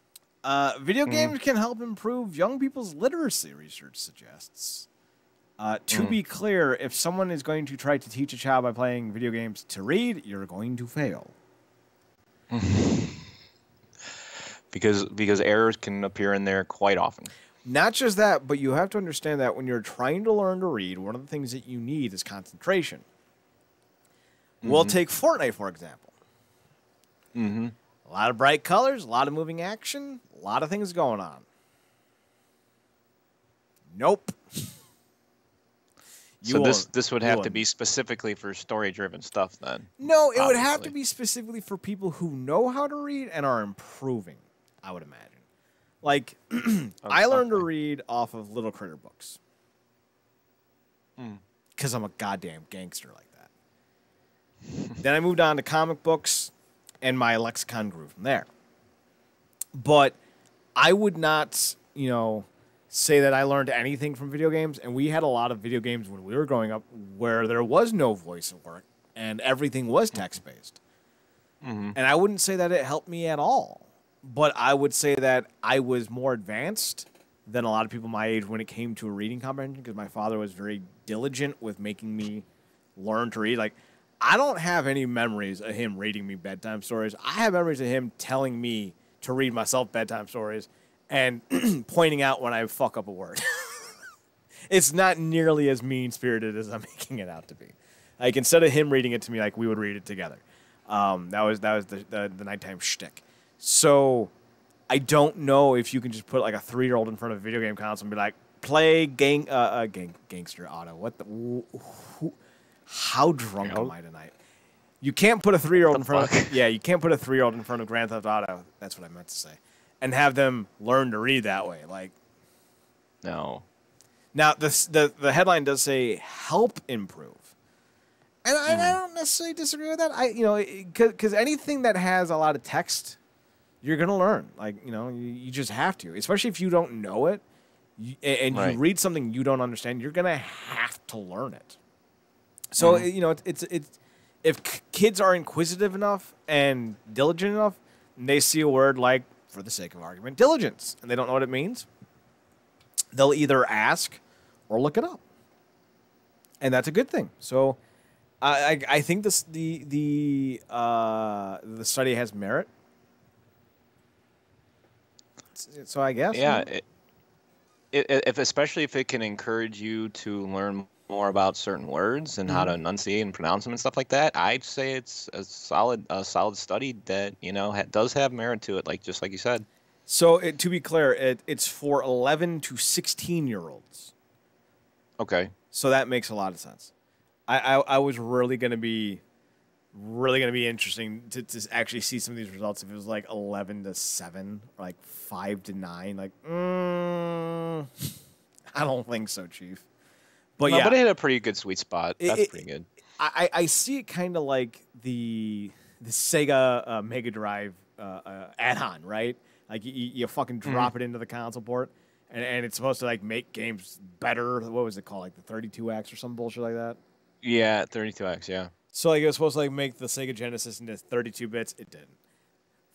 Video games can help improve young people's literacy, research suggests. To be clear, if someone is going to try to teach a child by playing video games to read, you're going to fail. Because errors can appear in there quite often. Not just that, but you have to understand that when you're trying to learn to read, one of the things that you need is concentration. We'll take Fortnite, for example. A lot of bright colors, a lot of moving action, a lot of things going on. Nope. So this would have to be specifically for story-driven stuff, then? No, it would have to be specifically for people who know how to read and are improving, I would imagine. Like, I learned to read off of Little Critter books. Because I'm a goddamn gangster like that. Then I moved on to comic books, and my lexicon grew from there. But I would not, say that I learned anything from video games, and we had a lot of video games when we were growing up where there was no voiceover, and everything was text-based. And I wouldn't say that it helped me at all. But I would say that I was more advanced than a lot of people my age when it came to reading comprehension, because my father was very diligent with making me learn to read. Like, I don't have any memories of him reading me bedtime stories. I have memories of him telling me to read myself bedtime stories and pointing out when I fuck up a word. It's not nearly as mean-spirited as I'm making it out to be. Like, instead of him reading it to me, like, we would read it together. That was the nighttime shtick. So I don't know if you can just put, like, a 3-year-old in front of a video game console and be like, play Gangster Auto. What the... How drunk am I tonight? You can't put a 3-year-old in front of... Yeah, you can't put a 3-year-old in front of Grand Theft Auto. That's what I meant to say. And have them learn to read that way. Like... No. Now, the headline does say help improve. And I don't necessarily disagree with that. Because anything that has a lot of text, you're going to learn. Like, you just have to. Especially if you don't know it, and you read something you don't understand, you're going to have to learn it. So, it's if kids are inquisitive enough and diligent enough, and they see a word like, for the sake of argument, diligence, and they don't know what it means, they'll either ask or look it up, and that's a good thing. So, I think the study has merit. So I guess if especially if it can encourage you to learn more about certain words and how to enunciate and pronounce them and stuff like that, I'd say it's a solid study that does have merit to it, just like you said. So, to be clear, it's for 11 to 16-year-olds. Okay. So that makes a lot of sense. I was really gonna be interesting to actually see some of these results if it was like 11 to 7, or like 5 to 9. Like, I don't think so, Chief. But but it hit a pretty good sweet spot. That's pretty good. I see it kind of like the Sega Mega Drive add-on, right? Like you fucking drop it into the console port, and it's supposed to like make games better. What was it called? Like the 32X or some bullshit like that? Yeah, 32X, yeah. So like it was supposed to like make the Sega Genesis into 32 bits. It didn't.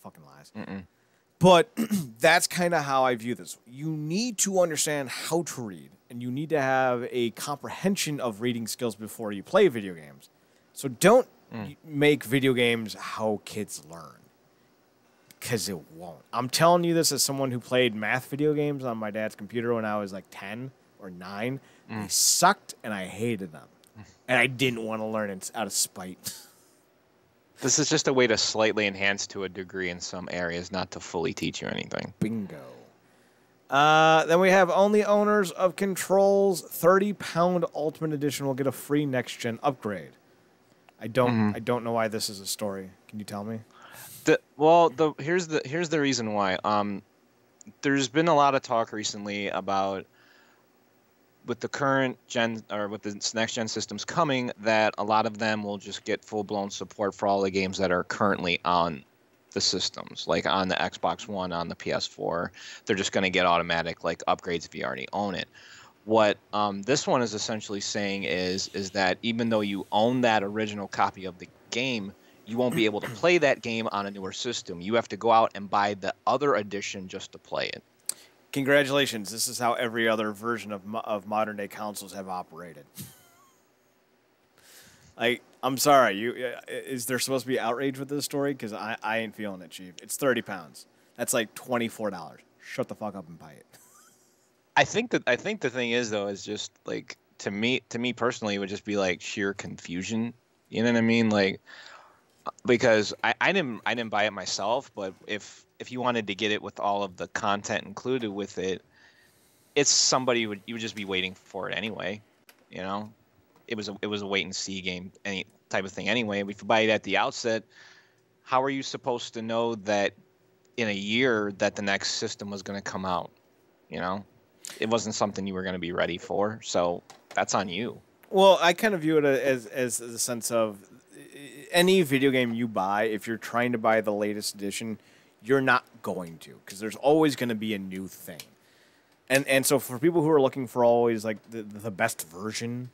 Fucking lies. But that's kind of how I view this. You need to understand how to read, and you need to have a comprehension of reading skills before you play video games. So don't make video games how kids learn, because it won't. I'm telling you this as someone who played math video games on my dad's computer when I was like 10 or 9. They sucked, and I hated them. And I didn't want to learn it out of spite. This is just a way to slightly enhance to a degree in some areas, not to fully teach you anything. Bingo. Then we have only owners of Control's 30-pound Ultimate Edition will get a free next-gen upgrade. I don't know why this is a story. Can you tell me? Here's the reason why. There's been a lot of talk recently about, with the current gen, or with the next gen systems coming, that a lot of them will just get full-blown support for all the games that are currently on the systems, like on the Xbox One, on the PS4. They're just going to get automatic upgrades if you already own it. What this one is essentially saying is that even though you own that original copy of the game, you won't be able to play that game on a newer system. You have to go out and buy the other edition just to play it. Congratulations. This is how every other version of modern-day consoles have operated. I'm sorry. Is there supposed to be outrage with this story? Because I ain't feeling it, Chief. It's 30 pounds. That's like $24. Shut the fuck up and buy it. I think the thing is, though, is just to me personally, it would just be sheer confusion. You know what I mean? Because I didn't buy it myself, but if you wanted to get it with all of the content included with it, it's somebody you would just be waiting for it anyway. It was a wait and see game, any type of thing anyway. If you buy it at the outset, how are you supposed to know that in a year that the next system was going to come out? It wasn't something you were going to be ready for, so that's on you. Well, I kind of view it as a sense of any video game you buy, if you're trying to buy the latest edition, you're not going to, because there's always going to be a new thing. And so for people who are looking for always the best version,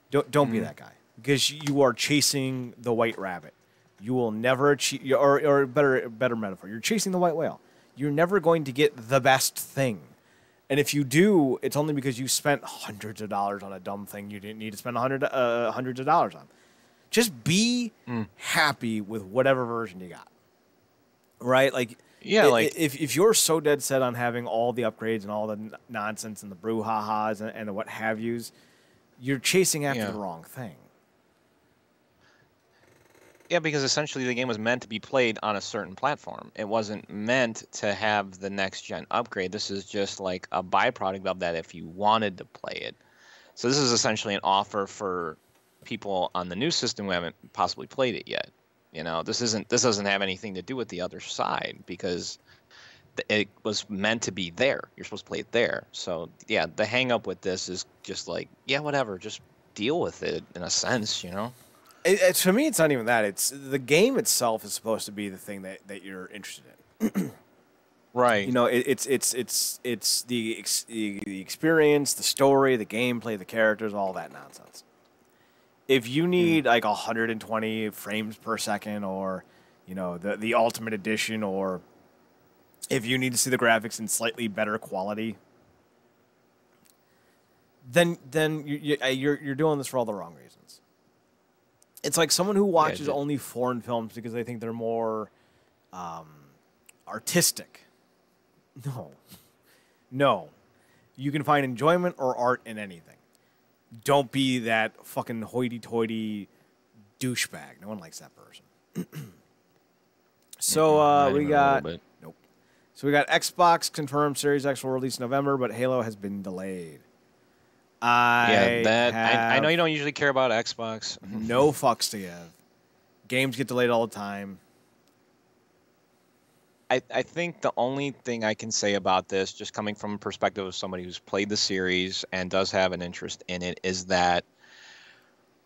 don't be that guy, because you are chasing the white rabbit. You will never achieve, or better metaphor, you're chasing the white whale. You're never going to get the best thing. And if you do, it's only because you spent hundreds of dollars on a dumb thing you didn't need to spend hundreds of dollars on. Just be happy with whatever version you got, right? Yeah, like if you're so dead set on having all the upgrades and all the nonsense and the brouhahas and the what have yous, you're chasing after the wrong thing. yeah, because essentially the game was meant to be played on a certain platform. It wasn't meant to have the next gen upgrade. This is just like a byproduct of that if you wanted to play it. So this is essentially an offer for people on the new system who haven't possibly played it yet. You know, this doesn't have anything to do with the other side because it was meant to be there. You're supposed to play it there. So yeah, the hang up with this is just like, yeah, whatever, just deal with it in a sense, you know? For me, it's not even that. It's the game itself is supposed to be the thing that you're interested in. Right. You know, it's the experience, the story, the gameplay, the characters, all that nonsense. If you need like 120 frames per second, or you know the Ultimate Edition, or if you need to see the graphics in slightly better quality, then you're doing this for all the wrong reasons. It's like someone who watches only foreign films because they think they're more artistic. No. You can find enjoyment or art in anything. Don't be that fucking hoity-toity douchebag. No one likes that person. So we got nope. So we got Xbox confirmed Series X will release in November, but Halo has been delayed. I know you don't usually care about Xbox. No fucks to give. Games get delayed all the time. I think the only thing I can say about this, just coming from a perspective of somebody who's played the series and does have an interest in it, is that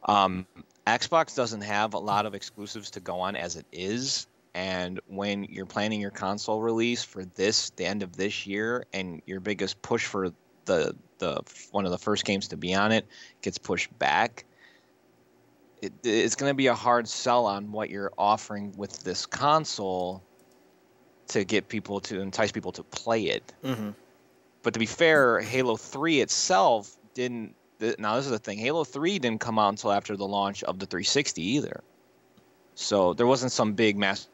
Xbox doesn't have a lot of exclusives to go on as it is. And when you're planning your console release for the end of this year, and your biggest push for the one of the first games to be on it gets pushed back, it's going to be a hard sell on what you're offering with this console to entice people to play it. Mm-hmm. But to be fair, Halo 3 itself didn't. Now this is the thing: Halo 3 didn't come out until after the launch of the 360 either. So there wasn't some big mass.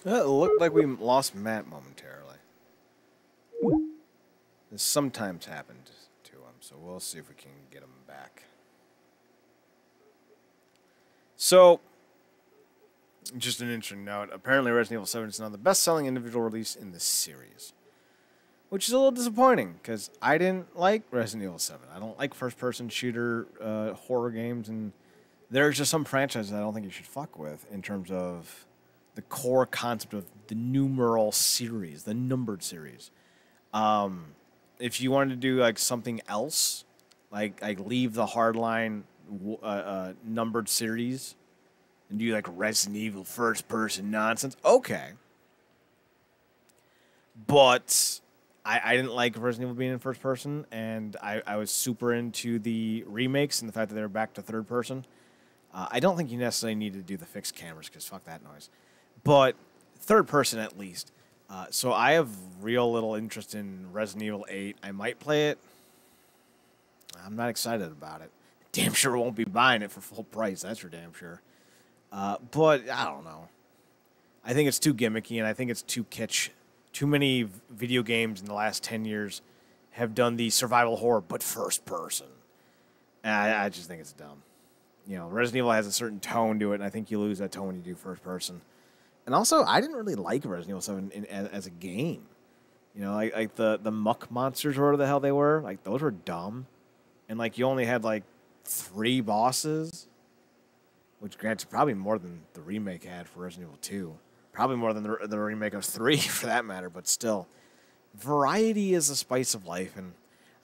It looked like we lost Matt momentarily. This sometimes happened to him, so we'll see if we can get him back. So, just an interesting note. Apparently Resident Evil 7 is now the best-selling individual release in the series. Which is a little disappointing, because I didn't like Resident Evil 7. I don't like first-person shooter horror games, and there's just some franchises I don't think you should fuck with in terms of the core concept of the numeral series, the numbered series. If you wanted to do like something else, like leave the hardline numbered series and do like Resident Evil first person nonsense, okay. But I didn't like Resident Evil being in first person, and I was super into the remakes and the fact that they were back to third person. I don't think you necessarily need to do the fixed cameras because fuck that noise. But third person at least. So I have real little interest in Resident Evil 8. I might play it. I'm not excited about it. Damn sure won't be buying it for full price. That's for damn sure. But I don't know. I think it's too gimmicky, and I think it's too kitsch. Too many video games in the last 10 years have done the survival horror, but first person. And I just think it's dumb. You know, Resident Evil has a certain tone to it, and I think you lose that tone when you do first person. And also, I didn't really like Resident Evil 7 as a game. You know, like the muck monsters or whatever the hell they were, like those were dumb. And like you only had like 3 bosses, which granted probably more than the remake had for Resident Evil 2. Probably more than the remake of 3 for that matter, but still. Variety is the spice of life, and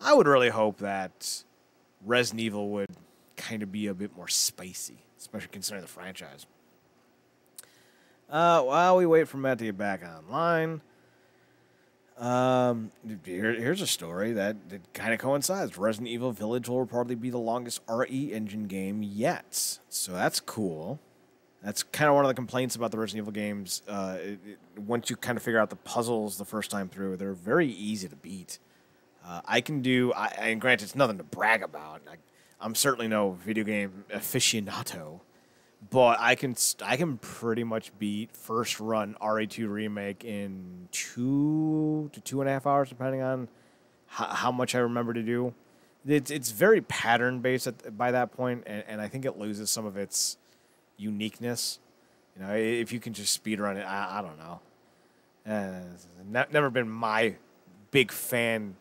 I would really hope that Resident Evil would kind of be a bit more spicy, especially considering the franchise. While we wait for Matt to get back online, here's a story that kind of coincides. Resident Evil Village will reportedly be the longest RE engine game yet, so that's cool. That's kind of one of the complaints about the Resident Evil games. Once you kind of figure out the puzzles the first time through, they're very easy to beat. I can do, and granted, it's nothing to brag about. I'm certainly no video game aficionado, but I can pretty much beat first run RE2 remake in 2 to 2.5 hours, depending on how much I remember to do. It's very pattern based by that point, and I think it loses some of its uniqueness. You know, if you can just speed run it, I don't know. Never been my big fan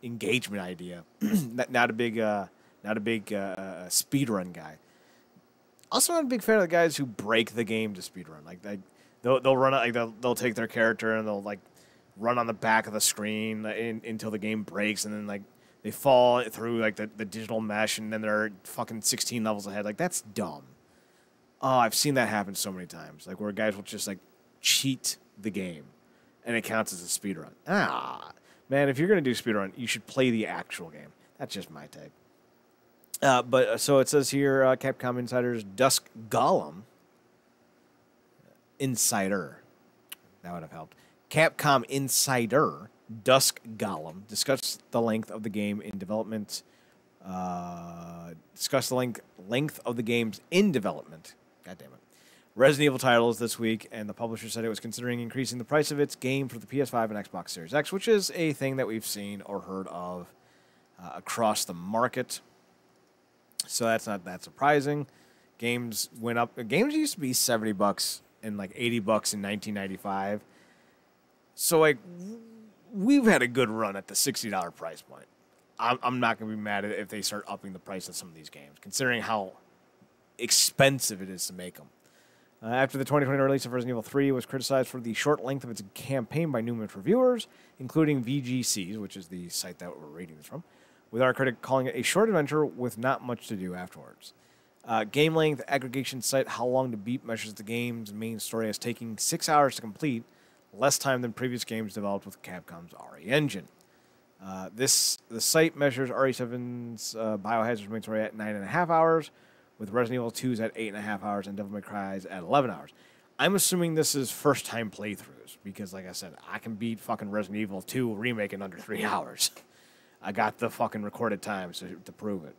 engagement idea. not a big speed run guy. Also, not a big fan of the guys who break the game to speed run. Like they'll run it, like they'll take their character and they'll like run on the back of the screen until the game breaks, and then like they fall through like the digital mesh, and then they're fucking 16 levels ahead. Like, that's dumb. Oh, I've seen that happen so many times. Like, where guys will just like cheat the game, and it counts as a speed run. Man, if you're gonna do speed run, you should play the actual game. That's just my take. But so it says here, Capcom Insider's Dusk Golem Insider. That would have helped. Capcom Insider Dusk Golem discussed the length of the game in development. Discussed the length of the games in development. God damn it. Resident Evil titles this week, and the publisher said it was considering increasing the price of its game for the PS5 and Xbox Series X, which is a thing that we've seen or heard of across the market. So that's not that surprising. Games went up. Games used to be $70 and like $80 in 1995. So like we've had a good run at the $60 price point. I'm not going to be mad at it if they start upping the price of some of these games, considering how expensive it is to make them. After the 2020 release of Resident Evil 3 was criticized for the short length of its campaign by numerous reviewers, including VGCs, which is the site that we're reading this from, with our critic calling it a short adventure with not much to do afterwards. Game length aggregation site How Long to Beat measures the game's main story as taking 6 hours to complete, less time than previous games developed with Capcom's RE engine. The site measures RE7's Biohazard's main story at 9.5 hours, with Resident Evil 2's at 8.5 hours and Devil May Cry's at 11 hours. I'm assuming this is first-time playthroughs, because, like I said, I can beat fucking Resident Evil 2 remake in under 3 hours. I got the fucking recorded times to prove it.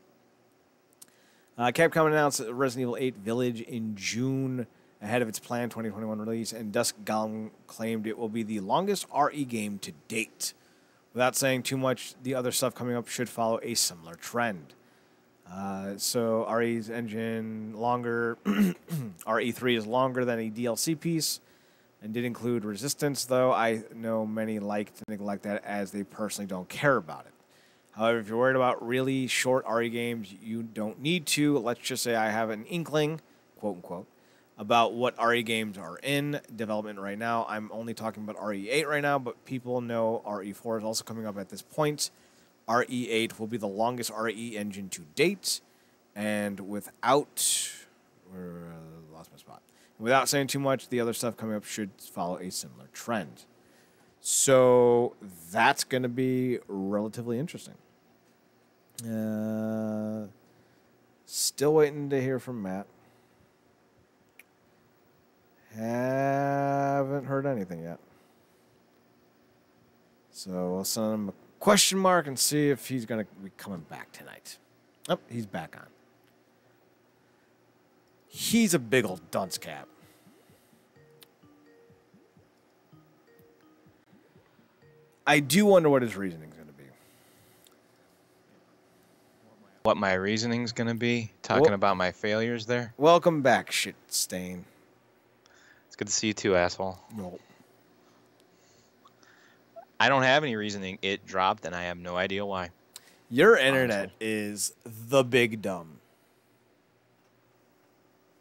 Capcom announced Resident Evil 8 Village in June, ahead of its planned 2021 release, and Dusk Golem claimed it will be the longest RE game to date. Without saying too much, the other stuff coming up should follow a similar trend. So RE's engine longer, RE3 is longer than a DLC piece, and did include Resistance, though I know many like to neglect that as they personally don't care about it. However, if you're worried about really short RE games, you don't need to. Let's just say I have an inkling, quote unquote, about what RE games are in development right now. I'm only talking about RE8 right now, but people know RE4 is also coming up at this point. RE8 will be the longest RE engine to date, and without saying too much, the other stuff coming up should follow a similar trend. So that's going to be relatively interesting. Still waiting to hear from Matt. Haven't heard anything yet. So we'll send him a question mark and see if he's going to be coming back tonight. Oh, he's back on. He's a big old dunce cap. I do wonder what his reasoning is going to be. What my reasoning's going to be? Talking about my failures there? Welcome back, shit stain. It's good to see you too, asshole. No. I don't have any reasoning. It dropped, and I have no idea why. Your internet is the big dumb.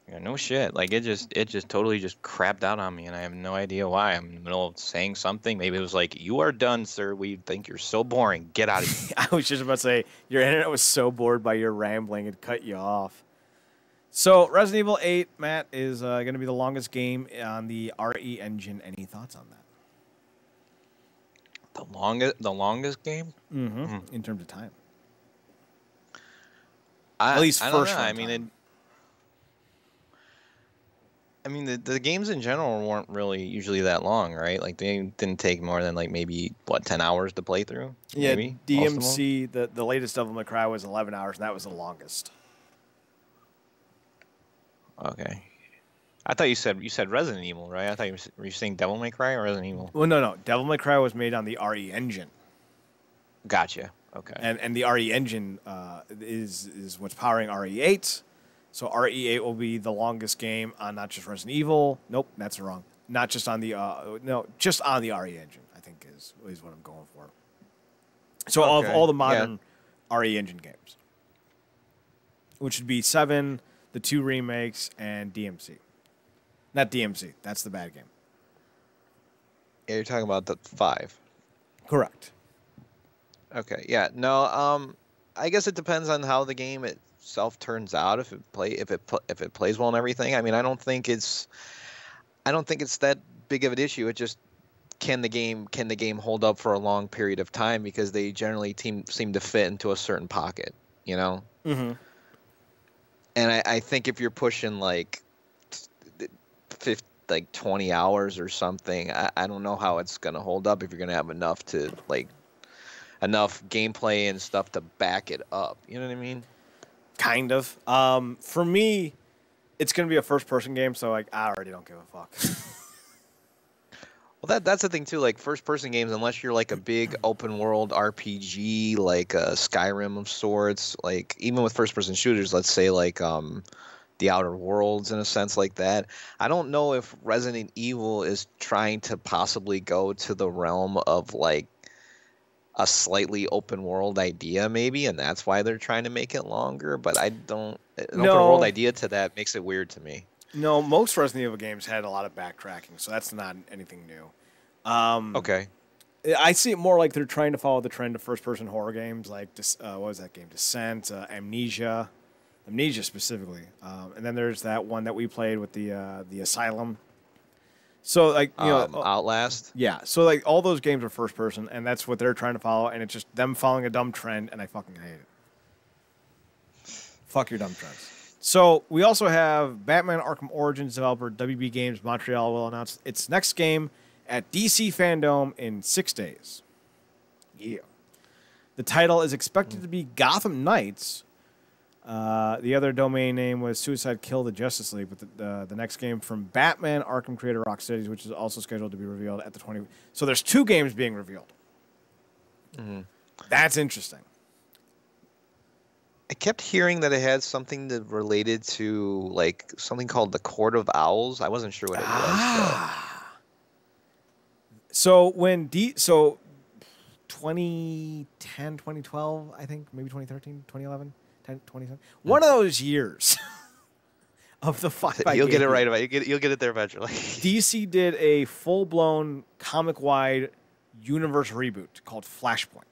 Yeah, no shit. Like, it just totally just crapped out on me, and I have no idea why. I'm in the middle of saying something. Maybe it was like, "You are done, sir. We think you're so boring. Get out of here." I was just about to say, your internet was so bored by your rambling, it cut you off. So, Resident Evil 8, Matt, is going to be the longest game on the RE engine. Any thoughts on that? The longest game? Mm-hmm. In terms of time. At least I first don't know. run I mean, time. I mean, the games in general weren't really usually that long, right? Like they didn't take more than like maybe what 10 hours to play through. Yeah, Maybe most of them? DMC, the latest Devil May Cry was 11 hours, and that was the longest. Okay. I thought you said Resident Evil, right? I thought were you saying Devil May Cry or Resident Evil? Well, no. Devil May Cry was made on the RE engine. Gotcha. Okay. And the RE engine is what's powering RE8. So RE8 will be the longest game on not just Resident Evil. Nope, that's wrong. Not just on the just on the RE engine, I think is what I'm going for. So of all the modern RE engine games, which would be 7, the 2 remakes, and DMC. Not DMC. That's the bad game. Yeah, you're talking about the 5. Correct. Okay. Yeah. No. I guess it depends on how the game itself turns out. If it plays well and everything. I mean, I don't think it's that big of an issue. It just can the game hold up for a long period of time, because they generally seem to fit into a certain pocket. You know. Mm-hmm. And I think if you're pushing like 20 hours or something, I don't know how it's gonna hold up if you're gonna have enough gameplay and stuff to back it up. You know what I mean? Kind of. For me, it's gonna be a first-person game, so like I already don't give a fuck. Well, that's the thing too. Like first-person games, unless you're like a big open-world RPG, like a Skyrim of sorts, like even with first-person shooters, let's say like the Outer Worlds in a sense like that. I don't know if Resident Evil is trying to possibly go to the realm of like a slightly open world idea maybe, and that's why they're trying to make it longer. But an open world idea to that makes it weird to me. No, most Resident Evil games had a lot of backtracking, so that's not anything new. Okay. I see it more like they're trying to follow the trend of first-person horror games, like what was that game? Descent, Amnesia specifically, and then there's that one that we played with the Asylum. So like Outlast. Yeah, so like all those games are first-person, and that's what they're trying to follow, and it's just them following a dumb trend, and I fucking hate it. Fuck your dumb trends. So we also have Batman Arkham Origins developer WB Games Montreal will announce its next game at DC Fandom in 6 days. Yeah. The title is expected to be Gotham Knights. The other domain name was Suicide Kill the Justice League, but the next game from Batman Arkham creator Rocksteady, which is also scheduled to be revealed at the 20. So there's 2 games being revealed. Mm-hmm. That's interesting. I kept hearing that it had something related to like something called the Court of Owls. I wasn't sure what it was. So 2010, 2012, I think, maybe 2013, 2011, 2010, one of those years of the 5 You'll get it right about you'll get it there eventually. DC did a full-blown comic-wide universe reboot called Flashpoint,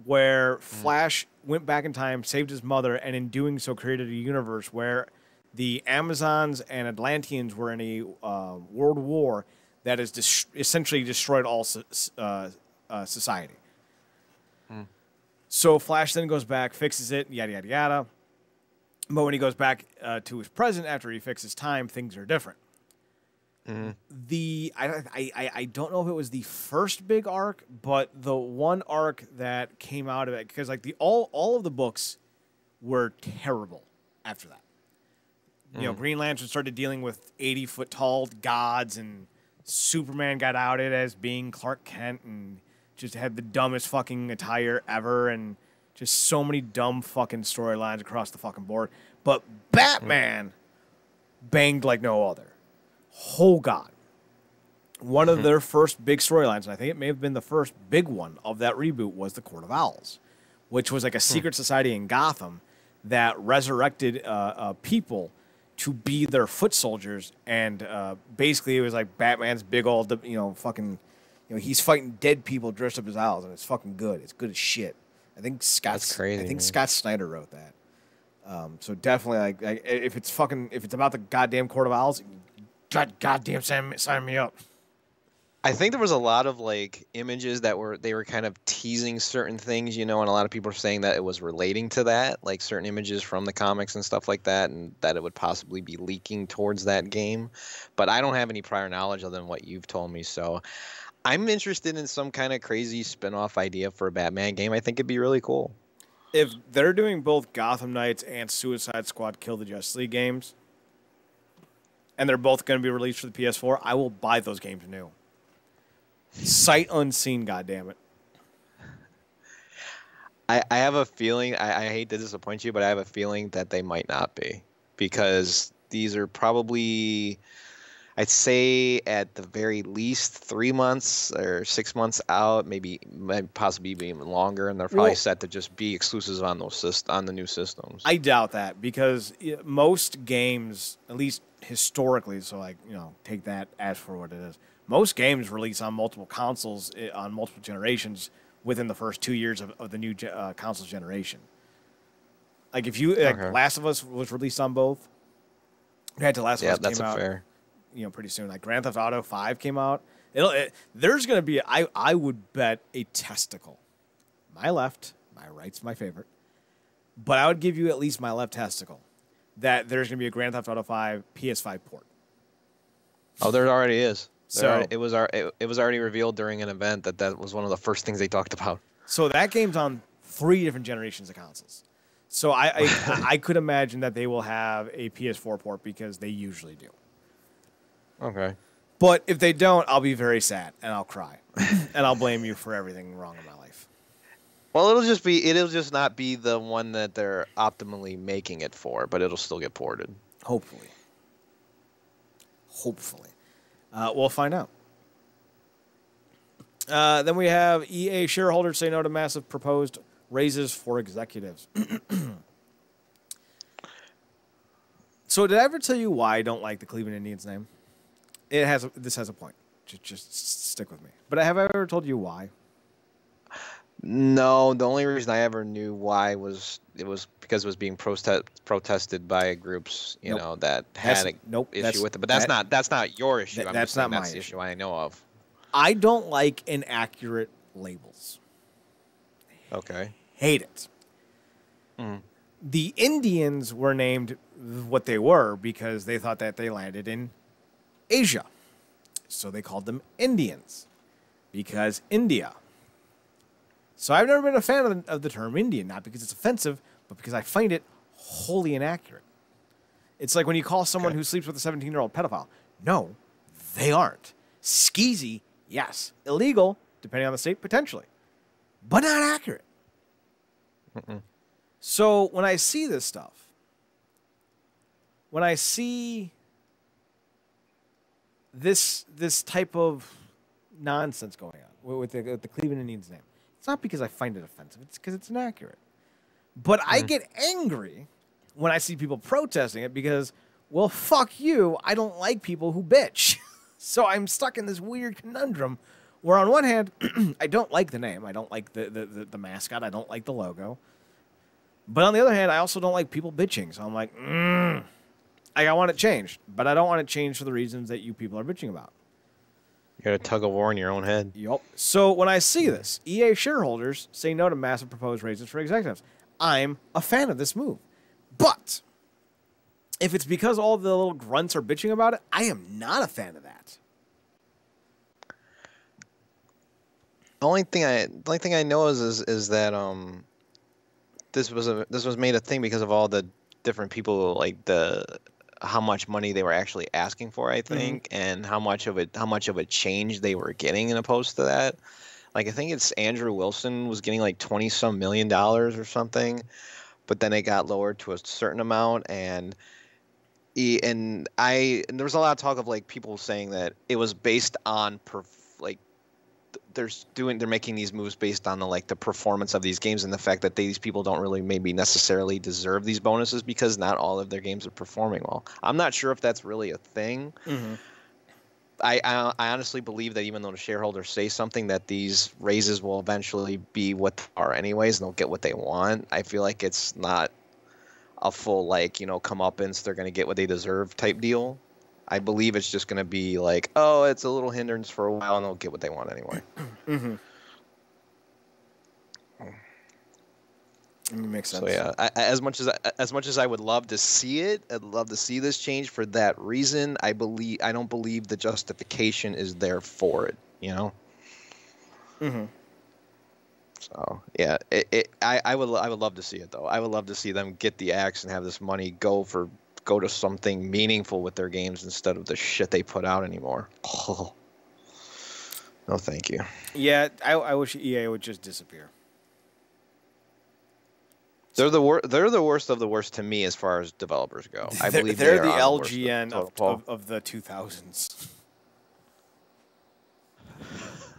where Flash went back in time, saved his mother, and in doing so created a universe where the Amazons and Atlanteans were in a world war that has essentially destroyed all society. So Flash then goes back, fixes it, yada, yada, yada. But when he goes back to his present after he fixes time, things are different. I don't know if it was the first big arc, but the one arc that came out of it, because like all of the books were terrible after that. You know, Green Lantern started dealing with 80-foot tall gods, and Superman got outed as being Clark Kent and just had the dumbest fucking attire ever, and just so many dumb fucking storylines across the fucking board. But Batman banged like no other. Oh, God. One of their first big storylines, and I think it may have been the first big one of that reboot, was the Court of Owls, which was like a secret society in Gotham that resurrected people to be their foot soldiers, and basically it was like Batman's big old, fucking, he's fighting dead people dressed up as owls, and it's fucking good. It's good as shit. I think Scott Snyder wrote that. So definitely, like if it's about the goddamn Court of Owls, goddamn sign me up. I think there was a lot of like images that they were kind of teasing certain things, and a lot of people are saying that it was relating to that, like certain images from the comics and stuff like that, and that it would possibly be leaking towards that game. But I don't have any prior knowledge other than what you've told me, so I'm interested in some kind of crazy spin-off idea for a Batman game. I think it'd be really cool. If they're doing both Gotham Knights and Suicide Squad Kill the Justice League games, and they're both going to be released for the PS4, I will buy those games new. Sight unseen, goddammit. I have a feeling, I hate to disappoint you, but I have a feeling that they might not be. Because these are probably, I'd say at the very least 3 months or 6 months out, maybe possibly even longer, and they're probably set to just be exclusives on the new systems. I doubt that, because most games, at least historically, so take that as for what it is. Most games release on multiple consoles on multiple generations within the first 2 years of the new console's generation. Like if you Last of Us was released on both. Last of Us came out. Yeah, that's fair. Pretty soon. Like Grand Theft Auto 5 came out. There's going to be I would bet a testicle. My left, my right's my favorite. But I would give you at least my left testicle that there's going to be a Grand Theft Auto 5 PS5 port. Oh, there already is. So it was already revealed during an event that was one of the first things they talked about. So that game's on 3 different generations of consoles. So I could imagine that they will have a PS4 port because they usually do. Okay. But if they don't, I'll be very sad and I'll cry. And I'll blame you for everything wrong in my life. Well, it'll just not be the one that they're optimally making it for, but it'll still get ported. Hopefully. We'll find out. Then we have EA shareholders say no to massive proposed raises for executives. So did I ever tell you why I don't like the Cleveland Indians name? This has a point. Just stick with me. But have I ever told you why? No, the only reason I ever knew why was because it was being protested by groups, that had an issue with it. But that's not your issue. That's not my issue I know of. I don't like inaccurate labels. Okay. Hate it. Mm. The Indians were named what they were because they thought that they landed in Asia. So they called them Indians because India. So I've never been a fan of the term Indian, not because it's offensive, but because I find it wholly inaccurate. It's like when you call someone who sleeps with a 17-year-old pedophile. No, they aren't. Skeezy, yes. Illegal, depending on the state, potentially. But not accurate. Mm-mm. So when I see this stuff, when I see this type of nonsense going on with the Cleveland Indians name, it's not because I find it offensive. It's because it's inaccurate. But I get angry when I see people protesting it because, well, fuck you. I don't like people who bitch. So I'm stuck in this weird conundrum where on one hand, I don't like the name. I don't like the mascot. I don't like the logo. But on the other hand, I also don't like people bitching. So I'm like, I want it changed. But I don't want it changed for the reasons that you people are bitching about. You got a tug of war in your own head. Yup. So when I see this, EA shareholders say no to massive proposed raises for executives. I'm a fan of this move. But if it's because all the little grunts are bitching about it, I am not a fan of that. The only thing I know is that this was made a thing because of all the different people, like how much money they were actually asking for, I think, and how much of a change they were getting in opposed to that. Like I think it's Andrew Wilson was getting like $20-some million or something, but then it got lowered to a certain amount, and there was a lot of talk of like people saying that it was based on they're making these moves based on the performance of these games and the fact that these people don't really maybe necessarily deserve these bonuses because not all of their games are performing well. I'm not sure if that's really a thing. Mm-hmm. I honestly believe that even though the shareholders say something, that these raises will eventually be what they are anyways, and they'll get what they want. I feel like it's not a full comeuppance. They're going to get what they deserve type deal. I believe it's just going to be like, oh, it's a little hindrance for a while, and they'll get what they want anyway. Mm-hmm. It makes sense. So yeah, as much as I would love to see it, I'd love to see this change for that reason. I don't believe the justification is there for it. You know. Mm-hmm. So yeah, I would love to see it though. I would love to see them get the axe and have this money go to something meaningful with their games instead of the shit they put out anymore. Oh. No, thank you. Yeah, I wish EA would just disappear. They're the worst of the worst to me as far as developers go. I believe they're the LGN of the 2000s.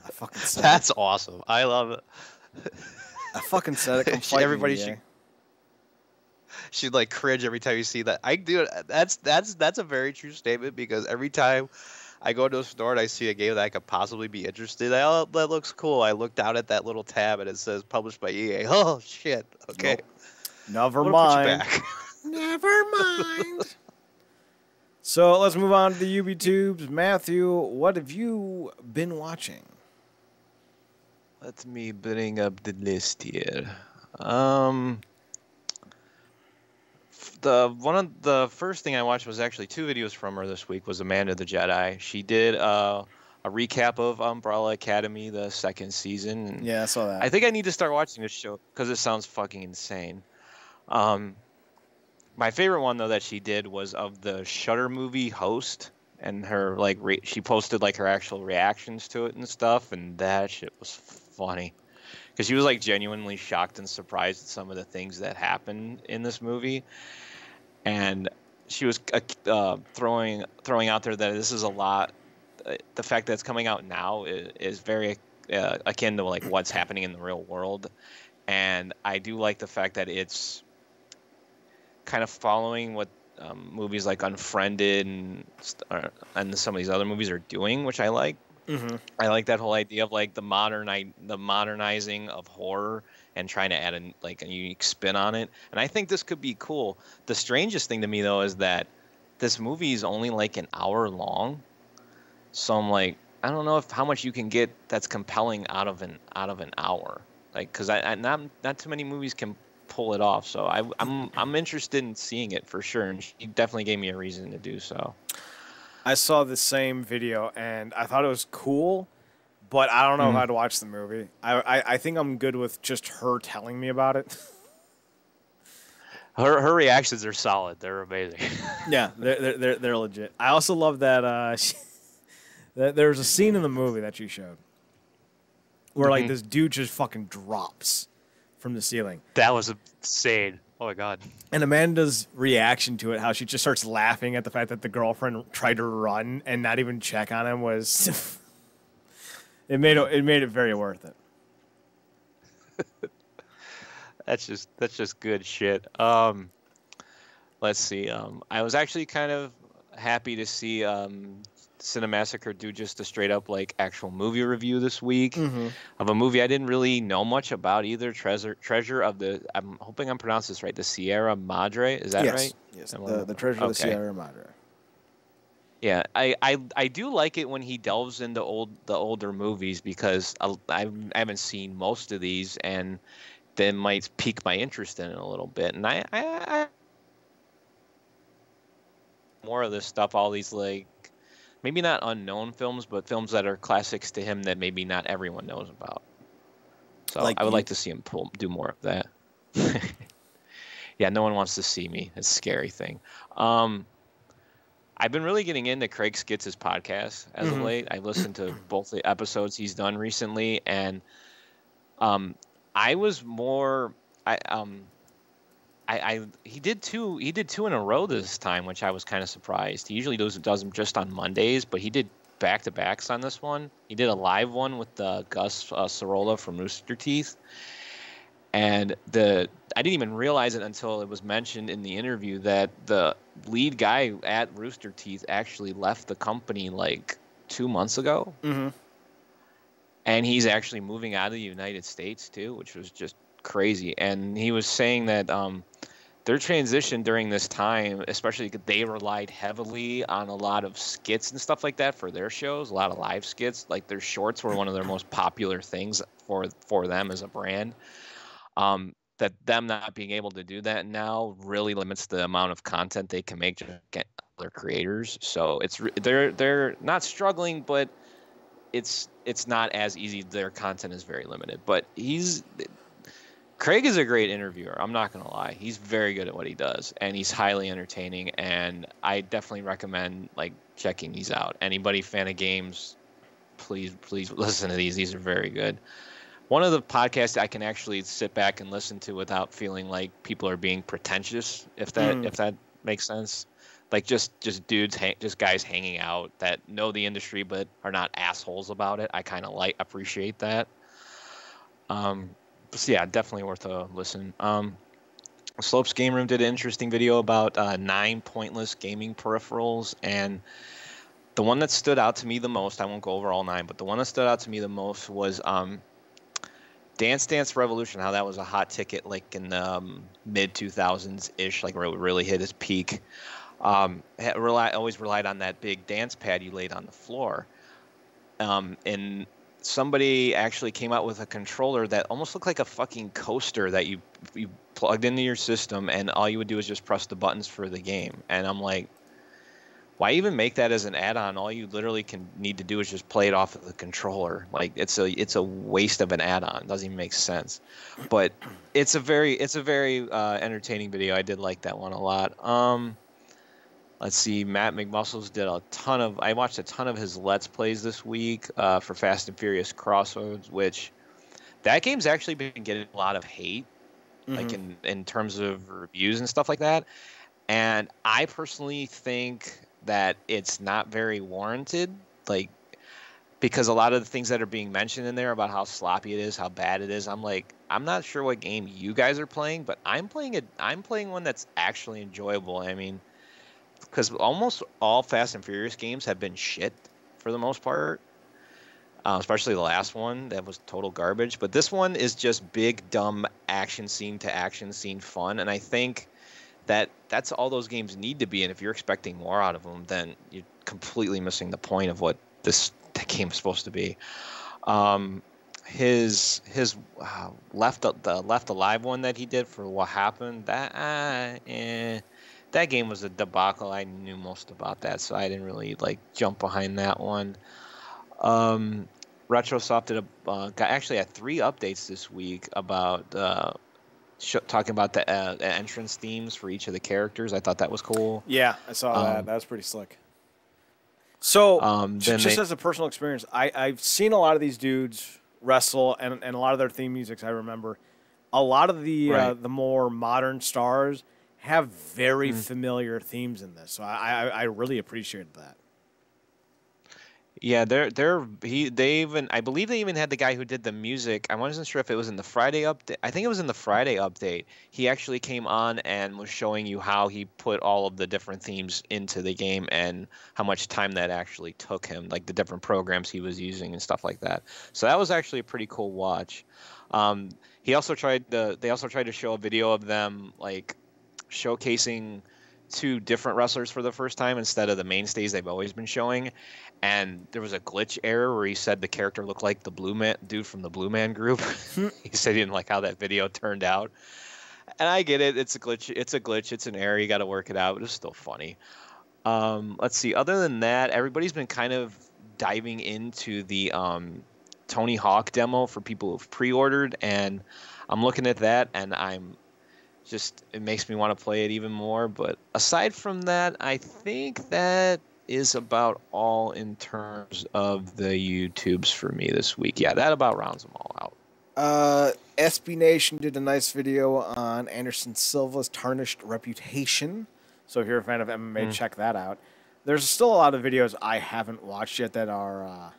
I fucking said That's awesome. I love it. I fucking said it. Everybody should like cringe every time you see that. I do. That's a very true statement because every time I go to a store and I see a game that I could possibly be interested in, oh, that looks cool. I look down at that little tab and it says published by EA. Oh shit. Okay. Nope. Never mind. Never mind. So let's move on to the UB-Tubes. Matthew, what have you been watching? Let me bring up the list here. The first thing I watched was actually 2 videos from her this week. Was Amanda the Jedi. She did a recap of Umbrella Academy, the 2nd season. Yeah, I saw that. I think I need to start watching this show because it sounds fucking insane. My favorite one though that she did was of the Shudder movie host, and her like she posted like her actual reactions to it and stuff, and that shit was funny because she was like genuinely shocked and surprised at some of the things that happened in this movie, and she was throwing out there that this is a lot. The fact that it's coming out now is very akin to like what's happening in the real world, and I do like the fact that it's kind of following what movies like Unfriended and some of these other movies are doing, which I like. Mm-hmm. I like that whole idea of like the modernizing of horror and trying to add a unique spin on it. And I think this could be cool. The strangest thing to me though is that this movie is only like an hour long. So I'm like, I don't know how much you can get that's compelling out of an hour. Like, because not too many movies can pull it off. So I'm interested in seeing it for sure, and she definitely gave me a reason to do so. I saw the same video and I thought it was cool, but I don't know if I'd watch the movie. I think I'm good with just her telling me about it. Her reactions are solid. They're amazing. Yeah, they're legit. I also love that there's a scene in the movie that you showed where like this dude just fucking drops from the ceiling. That was insane. Oh my god. And Amanda's reaction to it, how she just starts laughing at the fact that the girlfriend tried to run and not even check on him, was it made it very worth it. That's just good shit. Let's see. I was actually kind of happy to see Cinemassacre do just a straight up like actual movie review this week of a movie I didn't really know much about either. Treasure of the, I'm hoping I'm pronouncing this right, the Sierra Madre. Is that right? Yes. The Treasure of the Sierra Madre. Yeah, I do like it when he delves into the older movies because I haven't seen most of these, and that might pique my interest in it a little bit. And I more of this stuff, all these like maybe not unknown films, but films that are classics to him that maybe not everyone knows about. So I would like to see him do more of that. Yeah, no one wants to see me. It's a scary thing. I've been really getting into Craig Skitz's podcast as of late. I listened to both the episodes he's done recently, and I was more he did two in a row this time, which I was kind of surprised. He usually does them just on Mondays, but he did back-to-backs on this one. He did a live one with Gus Sorolla from Rooster Teeth, and I didn't even realize it until it was mentioned in the interview that the lead guy at Rooster Teeth actually left the company like 2 months ago, and he's actually moving out of the United States too, which was just crazy. And he was saying that their transition during this time, especially 'cause they relied heavily on a lot of skits and stuff like that for their shows, a lot of live skits. Like their shorts were one of their most popular things for them as a brand. That them not being able to do that now really limits the amount of content they can make to get other creators. So they're not struggling, but it's not as easy. Their content is very limited. But Craig is a great interviewer. I'm not gonna lie. He's very good at what he does, and he's highly entertaining. And I definitely recommend like checking these out. Anybody fan of games, please listen to these. These are very good. One of the podcasts I can actually sit back and listen to without feeling like people are being pretentious, if that makes sense. Like just dudes, just guys hanging out that know the industry but are not assholes about it. I kind of appreciate that. So yeah, definitely worth a listen. Slopes Game Room did an interesting video about 9 pointless gaming peripherals, and the one that stood out to me the most, I won't go over all 9, but the one that stood out to me the most was Dance Dance Revolution, how that was a hot ticket like in the mid 2000s ish, like where it really hit its peak. Always relied on that big dance pad you laid on the floor. And somebody actually came out with a controller that almost looked like a fucking coaster that you plugged into your system, and all you would do is just press the buttons for the game. And I'm like, why even make that as an add-on? All you literally need to do is just play it off of the controller. Like it's a waste of an add-on. It doesn't even make sense. But it's a very entertaining video. I did like that one a lot. Let's see, Matt McMuscles did I watched a ton of his Let's Plays this week for Fast and Furious Crossroads, which that game's actually been getting a lot of hate, like in terms of reviews and stuff like that. And I personally think that it's not very warranted, like, because a lot of the things that are being mentioned in there about how sloppy it is, how bad it is, I'm like, I'm not sure what game you guys are playing, but I'm playing one that's actually enjoyable. I mean, because almost all Fast and Furious games have been shit for the most part, especially the last one that was total garbage. But this one is just big, dumb action scene to action scene fun, and I think that's all those games need to be. And if you're expecting more out of them, then you're completely missing the point of what the game is supposed to be. His Left Alive one that he did for What Happened, that game was a debacle. I knew most about that, so I didn't really like jump behind that one. Retrosoft actually had 3 updates this week about talking about the entrance themes for each of the characters. I thought that was cool. Yeah, I saw that. That was pretty slick. So, just as a personal experience, I've seen a lot of these dudes wrestle, and a lot of their theme musics I remember. A lot of the more modern stars have very familiar themes in this, so I really appreciated that. Yeah, I believe they even had the guy who did the music. I wasn't sure if it was in the Friday update. I think it was in the Friday update. He actually came on and was showing you how he put all of the different themes into the game and how much time that actually took him, like the different programs he was using and stuff like that. So that was actually a pretty cool watch. They also tried to show a video of them like showcasing 2 different wrestlers for the first time instead of the mainstays they've always been showing. And there was a glitch error where he said the character looked like the Blue Man dude from the Blue Man Group. He said he didn't like how that video turned out. And I get it. It's a glitch. It's an error. You got to work it out. But it's still funny. Let's see. Other than that, everybody's been kind of diving into the Tony Hawk demo for people who've pre-ordered. And I'm looking at that, and it makes me want to play it even more. But aside from that, I think that is about all in terms of the YouTubes for me this week. Yeah, that about rounds them all out. SB Nation did a nice video on Anderson Silva's tarnished reputation. So if you're a fan of MMA, check that out. There's still a lot of videos I haven't watched yet that are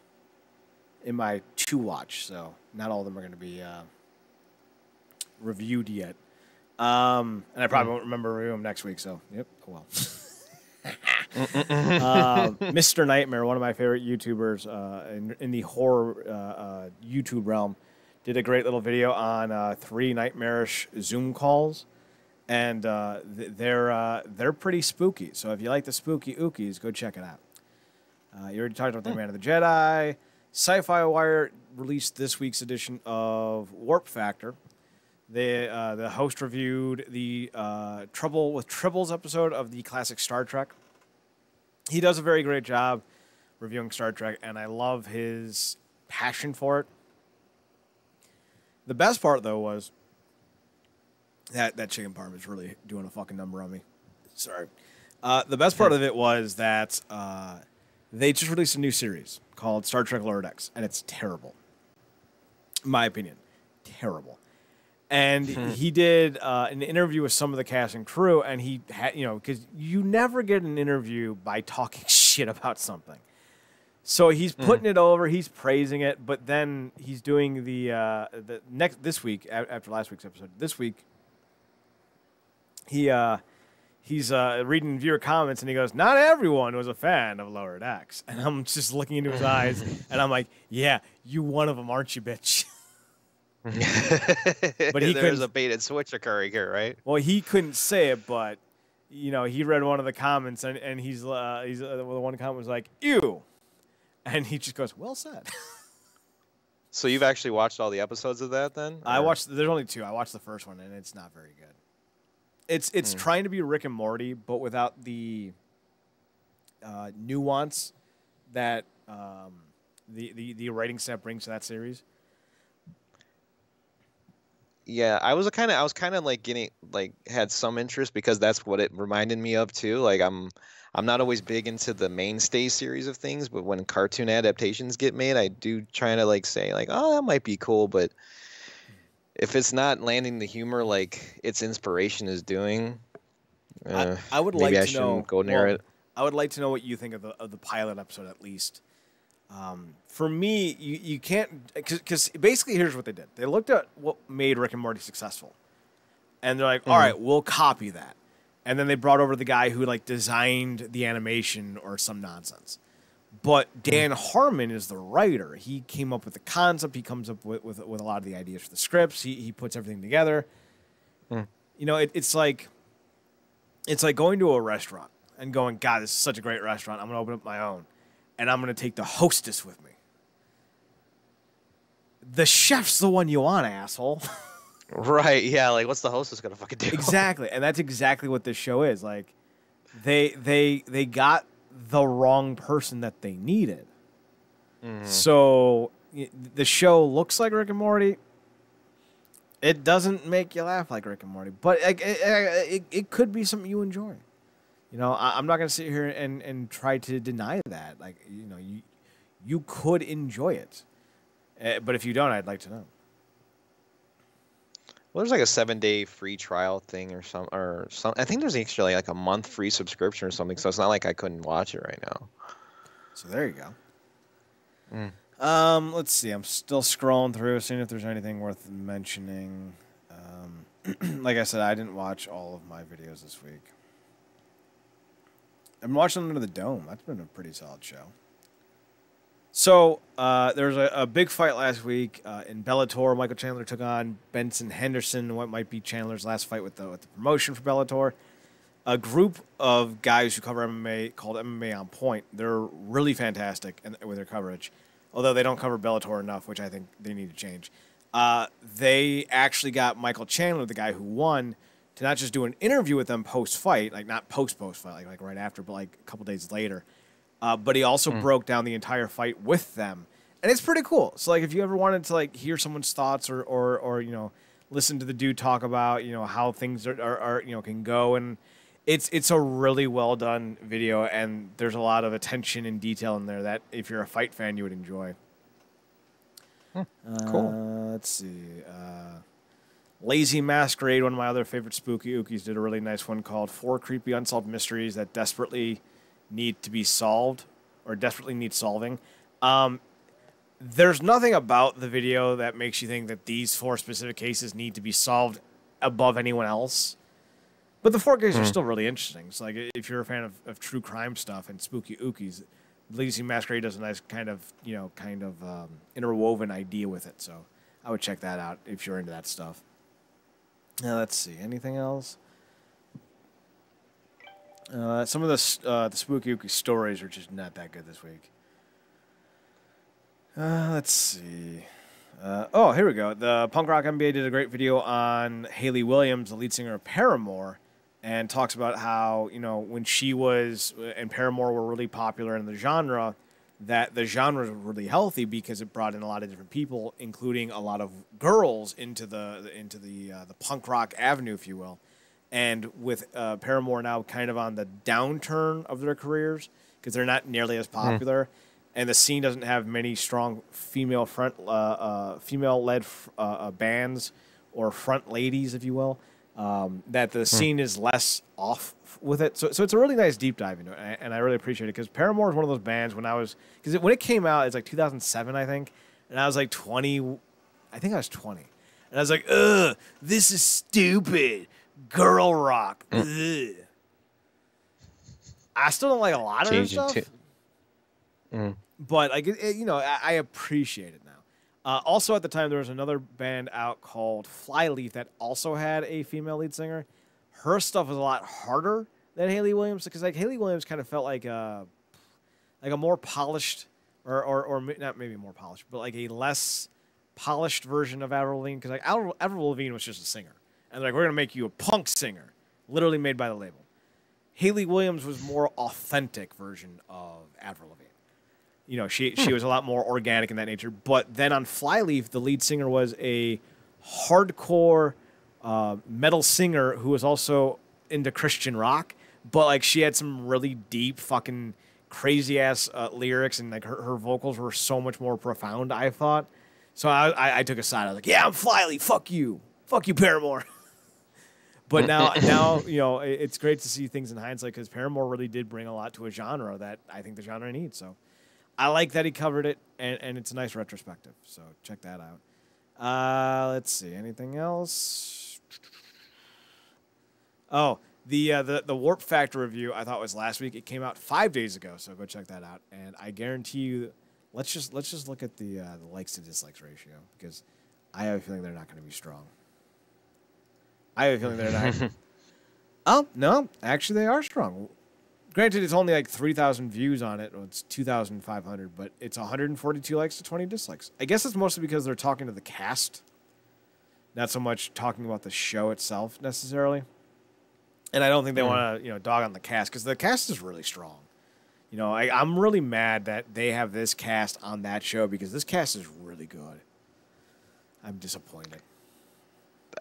in my to watch. So not all of them are going to be reviewed yet. And I probably won't remember reviewing them next week. So, yep. Oh, well. Mr. Nightmare, one of my favorite YouTubers in the horror YouTube realm, did a great little video on 3 nightmarish Zoom calls. and they're pretty spooky. So if you like the spooky ookies, go check it out. You already talked about the Man of the Jedi. Sci-Fi Wire released this week's edition of Warp Factor. The host reviewed the Trouble with Tribbles episode of the classic Star Trek. He does a very great job reviewing Star Trek, and I love his passion for it. The best part, though, was that chicken parm is really doing a fucking number on me. Sorry. The best part of it was that they just released a new series called Star Trek Lower Decks, and it's terrible. In my opinion, terrible. And he did an interview with some of the cast and crew, and he had, because you never get an interview by talking shit about something. So he's putting it over, he's praising it, but then he's doing this week after last week's episode. This week, he's reading viewer comments, and he goes, "Not everyone was a fan of Lower Decks," and I'm just looking into his eyes, and I'm like, "Yeah, you one of them, aren't you, bitch?" But there's a bait and switch occurring here, right? Well, he couldn't say it, but he read one of the comments, and he's the one comment was like, "Ew," and he just goes, "Well said." So you've actually watched all the episodes of that, then? I watched. There's only 2. I watched the first one, and it's not very good. It's trying to be Rick and Morty, but without the nuance that the writing step brings to that series. Yeah, I was kind of like getting had some interest because that's what it reminded me of too. Like I'm not always big into the mainstay series of things, but when cartoon adaptations get made, I do try to say oh, that might be cool, but if it's not landing the humor like its inspiration is doing, I would maybe like I to shouldn't know. go near it. I would like to know what you think of the pilot episode at least. For me, you can't, because basically here's what they did. They looked at what made Rick and Morty successful, and they're like, all right, we'll copy that. And then they brought over the guy who designed the animation or some nonsense. But Dan Harmon is the writer. He came up with the concept. He comes up with a lot of the ideas for the scripts. He puts everything together. It's like going to a restaurant and going, God, this is such a great restaurant. I'm going to open up my own. And I'm going to take the hostess with me. The chef's the one you want, asshole. Right, yeah, what's the hostess going to fucking do? Exactly, and that's exactly what this show is. They got the wrong person that they needed. So the show looks like Rick and Morty. It doesn't make you laugh like Rick and Morty, but it could be something you enjoy. I'm not going to sit here and try to deny that. You could enjoy it. But if you don't, I'd like to know. Well, there's a 7-day free trial thing or some. I think there's actually a month free subscription or something. So it's not like I couldn't watch it right now. So there you go. Let's see. I'm still scrolling through, seeing if there's anything worth mentioning. Like I said, I didn't watch all of my videos this week. I'm watching Under the Dome. That's been a pretty solid show. So there was a big fight last week in Bellator. Michael Chandler took on Benson Henderson, what might be Chandler's last fight with the promotion for Bellator. A group of guys who cover MMA called MMA On Point. They're really fantastic with their coverage, although they don't cover Bellator enough, which I think they need to change. They actually got Michael Chandler, the guy who won, to not just do an interview with them post-fight, not post-fight, like right after, but a couple days later. But he also broke down the entire fight with them. And it's pretty cool. So, if you ever wanted to, hear someone's thoughts or listen to the dude talk about, how things are can go. And it's a really well-done video, and there's a lot of attention and detail in there that if you're a fight fan, you would enjoy. Cool. Let's see. Lazy Masquerade, one of my other favorite spooky ookies, did a really nice one called 4 Creepy Unsolved Mysteries That Desperately Need to Be Solved or Desperately Need Solving. There's nothing about the video that makes you think that these 4 specific cases need to be solved above anyone else. But the 4 cases are still really interesting. So, if you're a fan of true crime stuff and spooky ookies, Lazy Masquerade does a nice kind of interwoven idea with it. So I would check that out if you're into that stuff. Now, let's see. Anything else? Some of the spooky stories are just not that good this week. Let's see. Here we go. The Punk Rock MBA did a great video on Hayley Williams, the lead singer of Paramore, and talks about how, when she was and Paramore were really popular in the genre, that the genre was really healthy because it brought in a lot of different people, including a lot of girls into the punk rock avenue, if you will. And with Paramore now kind of on the downturn of their careers because they're not nearly as popular, and the scene doesn't have many strong female-led bands or front ladies, if you will, that the scene is less off with it. So it's a really nice deep dive into it, and I really appreciate it because Paramore is one of those bands when it came out, it's like 2007, I think, and I was like 20. I think I was 20. And I was like, ugh, this is stupid. Girl rock. Ugh. I still don't like a lot of her stuff. But I appreciate it now. Also, at the time, there was another band out called Flyleaf that also had a female lead singer. Her stuff was a lot harder than Hayley Williams because Hayley Williams kind of felt like a more polished, or not maybe more polished, but like a less polished version of Avril Lavigne. Because Avril Lavigne was just a singer, and we're gonna make you a punk singer, literally made by the label. Hayley Williams was more authentic version of Avril Lavigne. She was a lot more organic in that nature. But then on Flyleaf, the lead singer was a hardcore metal singer who was also into Christian rock. But she had some really deep, fucking crazy ass lyrics, and her vocals were so much more profound, I thought. So I took a side. I was like, yeah, I'm Flyleaf. Fuck you, Paramore. But now it's great to see things in hindsight because Paramore really did bring a lot to a genre that I think the genre needs. So I like that he covered it, and it's a nice retrospective. So check that out. Let's see. Anything else? Oh, the Warp Factor review I thought was last week. It came out 5 days ago, so go check that out. And I guarantee you, let's just look at the likes to dislikes ratio because I have a feeling they're not going to be strong. I have a feeling they're not. Oh no, actually they are strong. Granted, it's only 3,000 views on it. Well, it's 2,500, but it's 142 likes to 20 dislikes. I guess it's mostly because they're talking to the cast, not so much talking about the show itself necessarily. And I don't think they want to, dog on the cast because the cast is really strong. I'm really mad that they have this cast on that show because this cast is really good. I'm disappointed.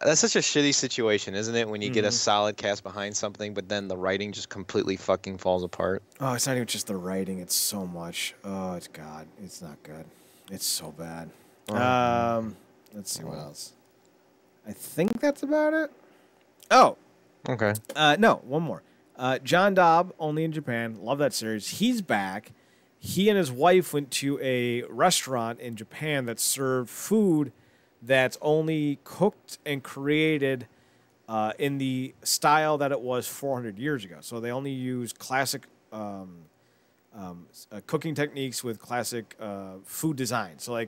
That's such a shitty situation, isn't it? When you get a solid cast behind something, but then the writing just completely fucking falls apart. Oh, it's not even just the writing. It's so much. Oh, it's God. It's not good. It's so bad. Let's see what else. I think that's about it. Oh. Okay. No, one more. John Dobb, Only in Japan. Love that series. He's back. He and his wife went to a restaurant in Japan that served food that's only cooked and created in the style that it was 400 years ago. So they only use classic cooking techniques with classic food design. So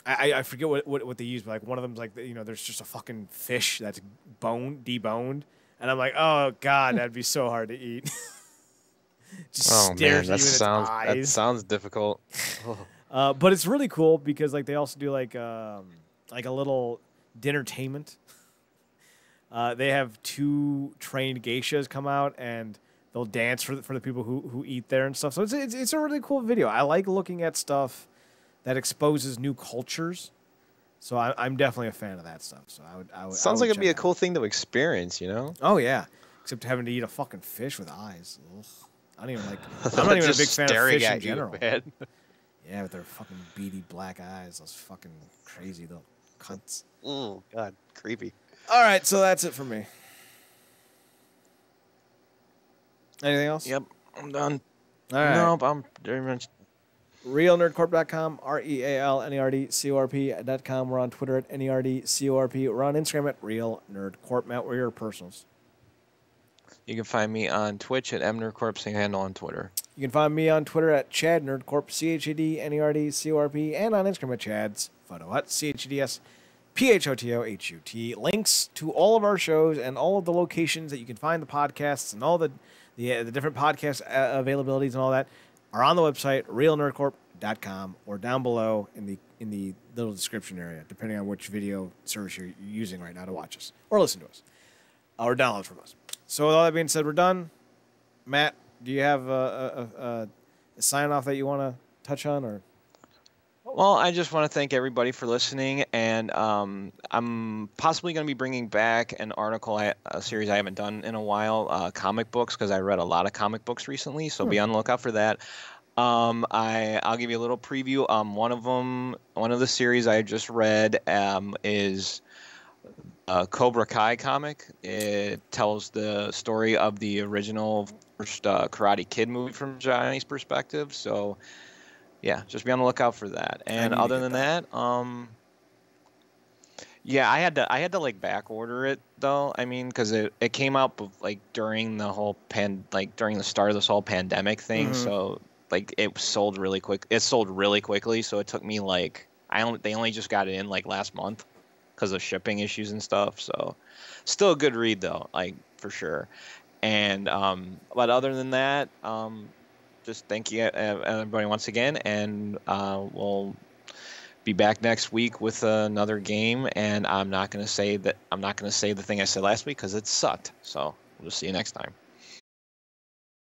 I forget what they use, but one of them's there's just a fucking fish that's deboned, and I'm like, oh God, that'd be so hard to eat. Just stares at you in its eyes. That sounds difficult. But it's really cool because they also do a little dinnertainment. They have 2 trained geishas come out and they'll dance for the people who eat there and stuff. So it's a really cool video. I like looking at stuff that exposes new cultures. So I'm definitely a fan of that stuff. So I would sounds like it'd be a cool thing to experience, Oh yeah, except having to eat a fucking fish with eyes. Ugh. I don't even like. I'm not even a big fan of fish in general. Yeah, with their fucking beady black eyes, those fucking crazy little cunts. Oh, God, creepy. All right, so that's it for me. Anything else? Yep, I'm done. All right. Nope, I'm very much. RealNerdCorp.com, RealNerdCorp.com. We're on Twitter at NerdCorp. We're on Instagram at RealNerdCorp. Matt, where are your personals? You can find me on Twitch at MNerdCorp, same handle on Twitter. You can find me on Twitter at Chad NerdCorp, ChadNerdCorp, and on Instagram at Chad's Photo Hut, PHOTOHUT. Links to all of our shows and all of the locations that you can find the podcasts and all the different podcast availabilities and all that are on the website, realnerdcorp.com, or down below in the little description area, depending on which video service you're using right now to watch us or listen to us or download from us. So with all that being said, we're done. Matt, do you have a sign-off that you want to touch on? Or Well, I just want to thank everybody for listening, and I'm possibly going to be bringing back an article, a series I haven't done in a while, comic books, because I read a lot of comic books recently, so be on the lookout for that. I'll give you a little preview. One of the series I just read is Cobra Kai comic. It tells the story of the original first Karate Kid movie from Johnny's perspective. So, yeah, just be on the lookout for that. And other than that, yeah, I had to like back order it though. I mean, because it came out like during the whole during the start of this whole pandemic thing. So like it sold really quick. It sold really quickly. So it took me like they only just got it in like last month because of shipping issues and stuff. So still a good read though, like for sure. And but other than that, just thank you everybody once again, and we'll be back next week with another game. And I'm not gonna say the thing I said last week because it sucked. So we'll just see you next time.